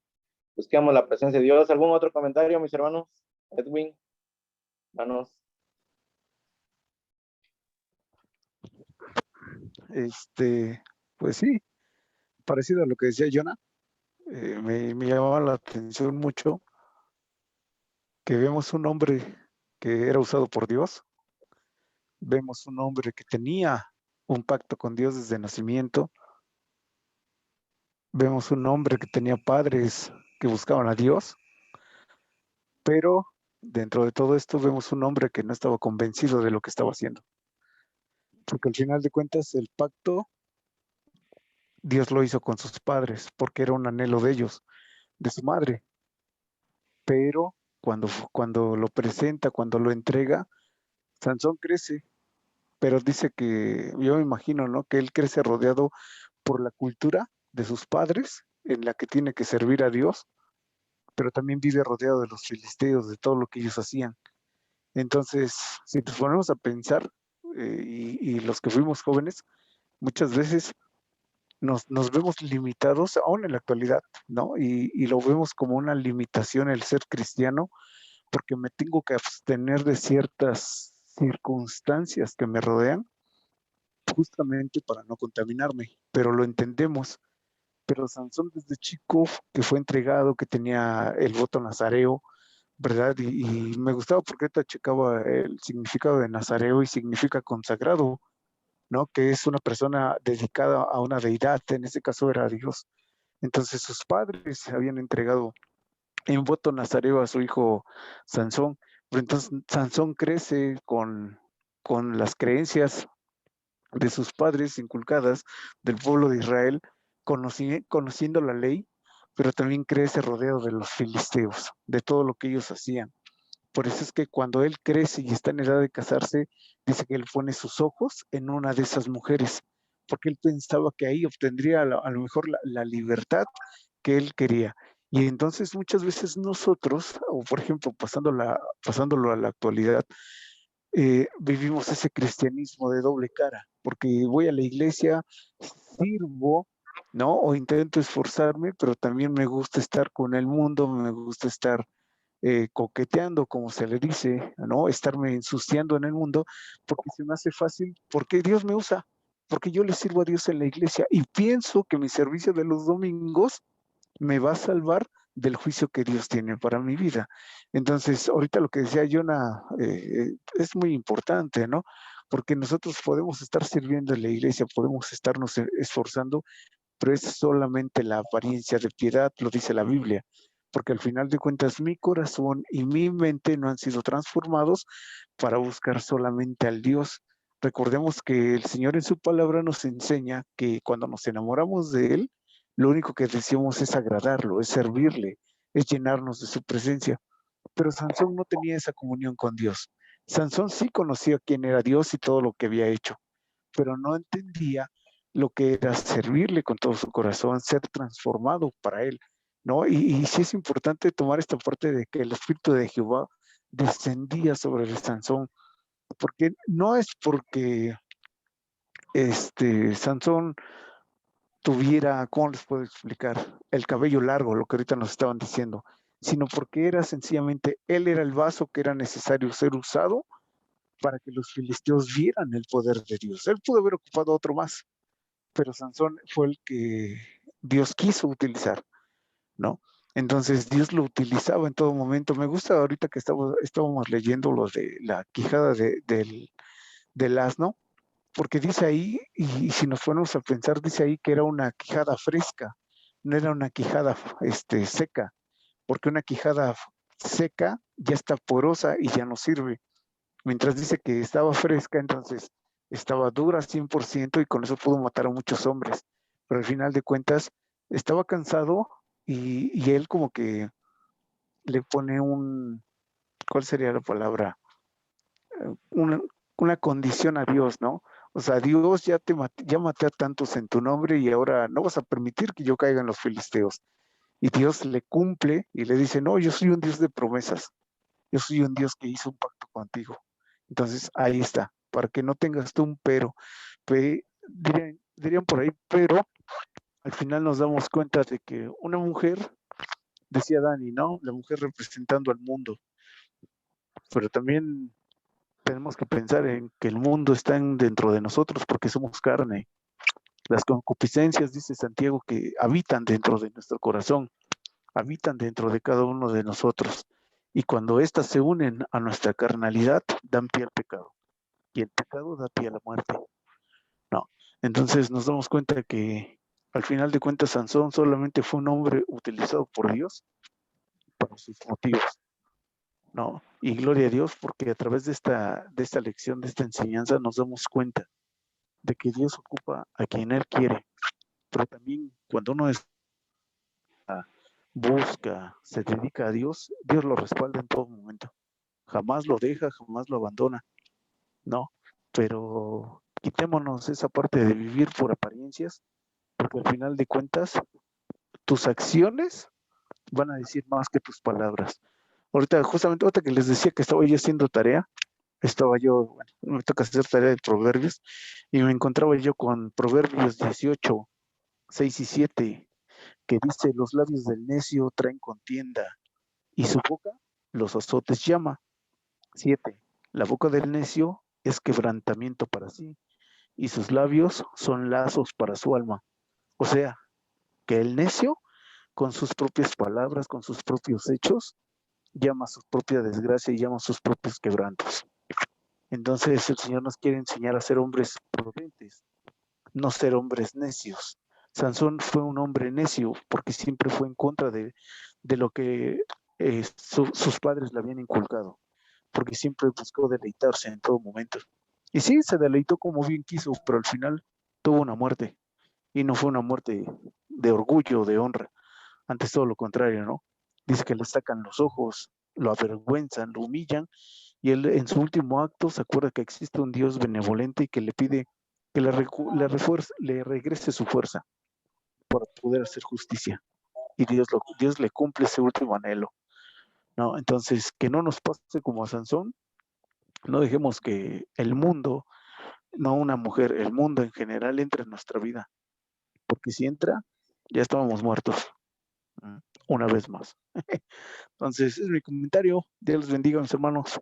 busquemos la presencia de Dios. ¿Algún otro comentario, mis hermanos? Edwin, hermanos. Pues sí, parecido a lo que decía Jonah, me llamaba la atención mucho que vemos un hombre que era usado por Dios, vemos un hombre que tenía un pacto con Dios desde nacimiento, vemos un hombre que tenía padres que buscaban a Dios, pero dentro de todo esto vemos un hombre que no estaba convencido de lo que estaba haciendo. Porque al final de cuentas el pacto Dios lo hizo con sus padres, porque era un anhelo de ellos, de su madre. Pero cuando lo presenta, cuando lo entrega, Sansón crece, pero dice que, yo me imagino, ¿no? Que él crece rodeado por la cultura de sus padres, en la que tiene que servir a Dios, pero también vive rodeado de los filisteos, de todo lo que ellos hacían. Entonces, si nos ponemos a pensar, y los que fuimos jóvenes, muchas veces nos vemos limitados, aún en la actualidad, ¿no? Y lo vemos como una limitación el ser cristiano, porque me tengo que abstener de ciertas circunstancias que me rodean, justamente para no contaminarme, pero lo entendemos. Pero Sansón desde chico, que fue entregado, que tenía el voto nazareo, ¿verdad? Y me gustaba porque ahorita checaba el significado de nazareo y significa consagrado, ¿no? Que es una persona dedicada a una deidad, en este caso era Dios. Entonces sus padres habían entregado en voto nazareo a su hijo Sansón, pero entonces Sansón crece con las creencias de sus padres inculcadas del pueblo de Israel, conociendo la ley, pero también crece rodeado de los filisteos, de todo lo que ellos hacían. Por eso es que cuando él crece y está en edad de casarse, dice que él pone sus ojos en una de esas mujeres, porque él pensaba que ahí obtendría a lo mejor la libertad que él quería. Y entonces muchas veces nosotros, o por ejemplo, pasándolo a la actualidad, vivimos ese cristianismo de doble cara, porque voy a la iglesia, sirvo, ¿no? O intento esforzarme, pero también me gusta estar con el mundo, me gusta estar coqueteando, como se le dice, ¿no? Estarme ensuciando en el mundo, porque se me hace fácil, porque Dios me usa, porque yo le sirvo a Dios en la iglesia y pienso que mi servicio de los domingos me va a salvar del juicio que Dios tiene para mi vida. Entonces, ahorita lo que decía Jonah es muy importante, ¿no? Porque nosotros podemos estar sirviendo en la iglesia, podemos estarnos esforzando, pero es solamente la apariencia de piedad, lo dice la Biblia, porque al final de cuentas mi corazón y mi mente no han sido transformados para buscar solamente al Dios. Recordemos que el Señor en su palabra nos enseña que cuando nos enamoramos de Él, lo único que deseamos es agradarlo, es servirle, es llenarnos de su presencia. Pero Sansón no tenía esa comunión con Dios. Sansón sí conocía quién era Dios y todo lo que había hecho, pero no entendía lo que era servirle con todo su corazón, ser transformado para él, ¿no? Y sí es importante tomar esta parte de que el Espíritu de Jehová descendía sobre el Sansón, porque no es porque Sansón tuviera, ¿cómo les puedo explicar? El cabello largo, lo que ahorita nos estaban diciendo, sino porque era sencillamente, él era el vaso que era necesario ser usado para que los filisteos vieran el poder de Dios. Él pudo haber ocupado otro más, pero Sansón fue el que Dios quiso utilizar, ¿no? Entonces Dios lo utilizaba en todo momento. Me gusta ahorita que estábamos leyendo los de la quijada del asno, porque dice ahí, y si nos ponemos a pensar, dice ahí que era una quijada fresca, no era una quijada seca, porque una quijada seca ya está porosa y ya no sirve. Mientras dice que estaba fresca, entonces estaba dura 100% y con eso pudo matar a muchos hombres. Pero al final de cuentas estaba cansado y él como que le pone ¿cuál sería la palabra? Una, una condición a Dios, ¿no? O sea, Dios, ya maté a tantos en tu nombre y ahora no vas a permitir que yo caiga en los filisteos. Y Dios le cumple y le dice, no, yo soy un Dios de promesas. yo soy un Dios que hizo un pacto contigo. Entonces, ahí está, para que no tengas tú un pero. Dirían por ahí, pero al final nos damos cuenta de que una mujer, decía Dani, ¿no? La mujer representando al mundo, pero también tenemos que pensar en que el mundo está dentro de nosotros porque somos carne. Las concupiscencias, dice Santiago, que habitan dentro de nuestro corazón, habitan dentro de cada uno de nosotros. Y cuando éstas se unen a nuestra carnalidad, dan pie al pecado. Y el pecado da pie a la muerte. No. Entonces nos damos cuenta que al final de cuentas Sansón solamente fue un hombre utilizado por Dios para sus motivos. No. Y gloria a Dios porque a través de esta lección, de esta enseñanza, nos damos cuenta de que Dios ocupa a quien Él quiere. Pero también cuando uno busca, se dedica a Dios, Dios lo respalda en todo momento. Jamás lo deja, jamás lo abandona. No, pero quitémonos esa parte de vivir por apariencias, porque al final de cuentas, tus acciones van a decir más que tus palabras. Justamente ahorita que les decía que estaba yo haciendo tarea, me toca hacer tarea de Proverbios, y me encontraba yo con Proverbios 18, 6 y 7, que dice: los labios del necio traen contienda, y su boca los azotes llama. 7. La boca del necio es quebrantamiento para sí, y sus labios son lazos para su alma. O sea, que el necio, con sus propias palabras, con sus propios hechos, llama su propia desgracia y llama sus propios quebrantos. Entonces el Señor nos quiere enseñar a ser hombres prudentes, no ser hombres necios. Sansón fue un hombre necio porque siempre fue en contra de lo que sus padres le habían inculcado, porque siempre buscó deleitarse en todo momento. Y sí, se deleitó como bien quiso, pero al final tuvo una muerte, y no fue una muerte de orgullo, de honra, antes todo lo contrario, ¿no? Dice que le sacan los ojos, lo avergüenzan, lo humillan, y él en su último acto se acuerda que existe un Dios benevolente y que le pide que le regrese su fuerza para poder hacer justicia. Y Dios le cumple ese último anhelo, ¿no? Entonces, que no nos pase como a Sansón, no dejemos que el mundo, no una mujer, el mundo en general entre en nuestra vida, porque si entra, ya estábamos muertos, una vez más. Entonces, es mi comentario. Dios les bendiga, mis hermanos.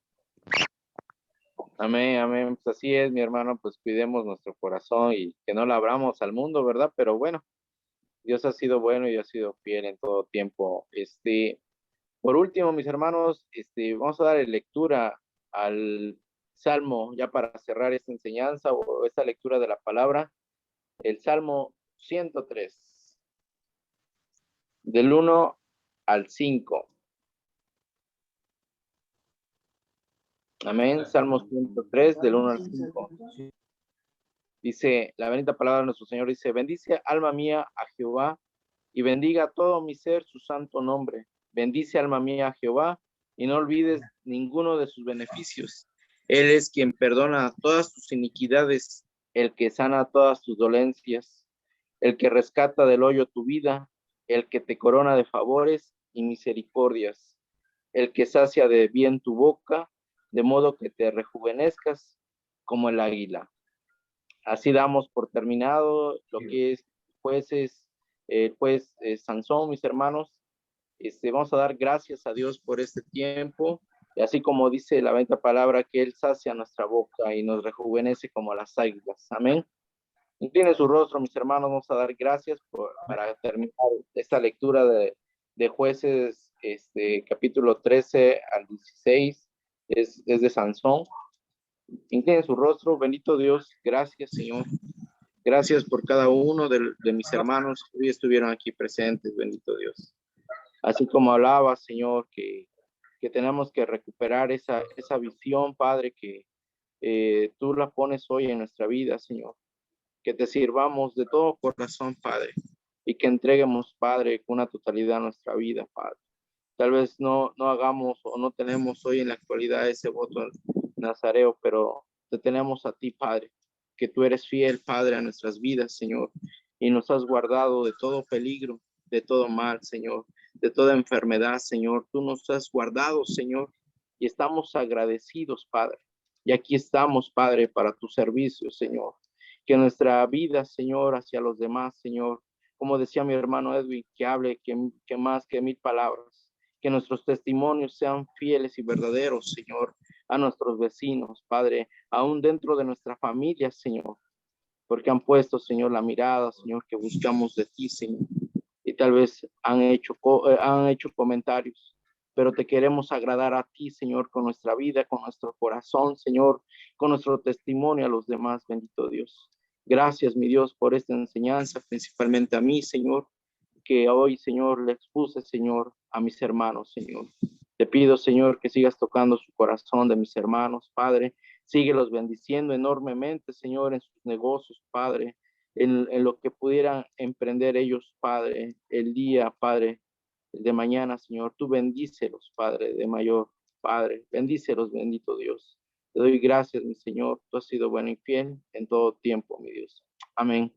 Amén, amén. Pues así es, mi hermano, pues cuidemos nuestro corazón y que no lo abramos al mundo, ¿verdad? Pero bueno, Dios ha sido bueno y ha sido fiel en todo tiempo. Por último, mis hermanos, vamos a dar lectura al Salmo, ya para cerrar esta enseñanza o esta lectura de la palabra, el Salmo 103, del 1 al 5. Amén. Salmo 103, del 1 al 5. Dice, la bendita palabra de nuestro Señor dice: bendice alma mía a Jehová, y bendiga todo mi ser su santo nombre. Bendice alma mía a Jehová, y no olvides ninguno de sus beneficios. Él es quien perdona todas tus iniquidades, el que sana todas tus dolencias, el que rescata del hoyo tu vida, el que te corona de favores y misericordias, el que sacia de bien tu boca, de modo que te rejuvenezcas como el águila. Así damos por terminado lo que es juez Sansón, mis hermanos. Vamos a dar gracias a Dios por este tiempo, y así como dice la bendita palabra, que Él sacia nuestra boca y nos rejuvenece como las águilas. Amén. Incline su rostro, mis hermanos. Vamos a dar gracias para terminar esta lectura de Jueces, capítulo 13 al 16, es de Sansón. Incline su rostro. Bendito Dios, gracias, Señor. Gracias por cada uno de mis hermanos que hoy estuvieron aquí presentes, bendito Dios. Así como hablaba, Señor, que tenemos que recuperar esa visión, Padre, que tú la pones hoy en nuestra vida, Señor. Que te sirvamos de todo corazón, Padre, y que entreguemos, Padre, con una totalidad nuestra vida, Padre. Tal vez no hagamos o no tenemos hoy en la actualidad ese voto nazareo, pero te tenemos a ti, Padre, que tú eres fiel, Padre, a nuestras vidas, Señor, y nos has guardado de todo peligro, de todo mal, Señor, de toda enfermedad, Señor. Tú nos has guardado, Señor, y estamos agradecidos, Padre. Y aquí estamos, Padre, para tu servicio, Señor. Que nuestra vida, Señor, hacia los demás, Señor, como decía mi hermano Edwin, que hable que más que 1000 palabras. Que nuestros testimonios sean fieles y verdaderos, Señor, a nuestros vecinos, Padre, aún dentro de nuestra familia, Señor. Porque han puesto, Señor, la mirada, Señor, que buscamos de ti, Señor. Y tal vez han hecho comentarios, pero te queremos agradar a ti, Señor, con nuestra vida, con nuestro corazón, Señor, con nuestro testimonio a los demás, bendito Dios. Gracias, mi Dios, por esta enseñanza, principalmente a mí, Señor, que hoy, Señor, le expuse, Señor, a mis hermanos, Señor. Te pido, Señor, que sigas tocando su corazón de mis hermanos, Padre. Síguelos bendiciendo enormemente, Señor, en sus negocios, Padre, en lo que pudieran emprender ellos, Padre, el día, Padre, de mañana, Señor. Tú bendícelos, Padre, de mayor, Padre. Bendícelos, bendito Dios. Te doy gracias, mi Señor. Tú has sido bueno y fiel en todo tiempo, mi Dios. Amén.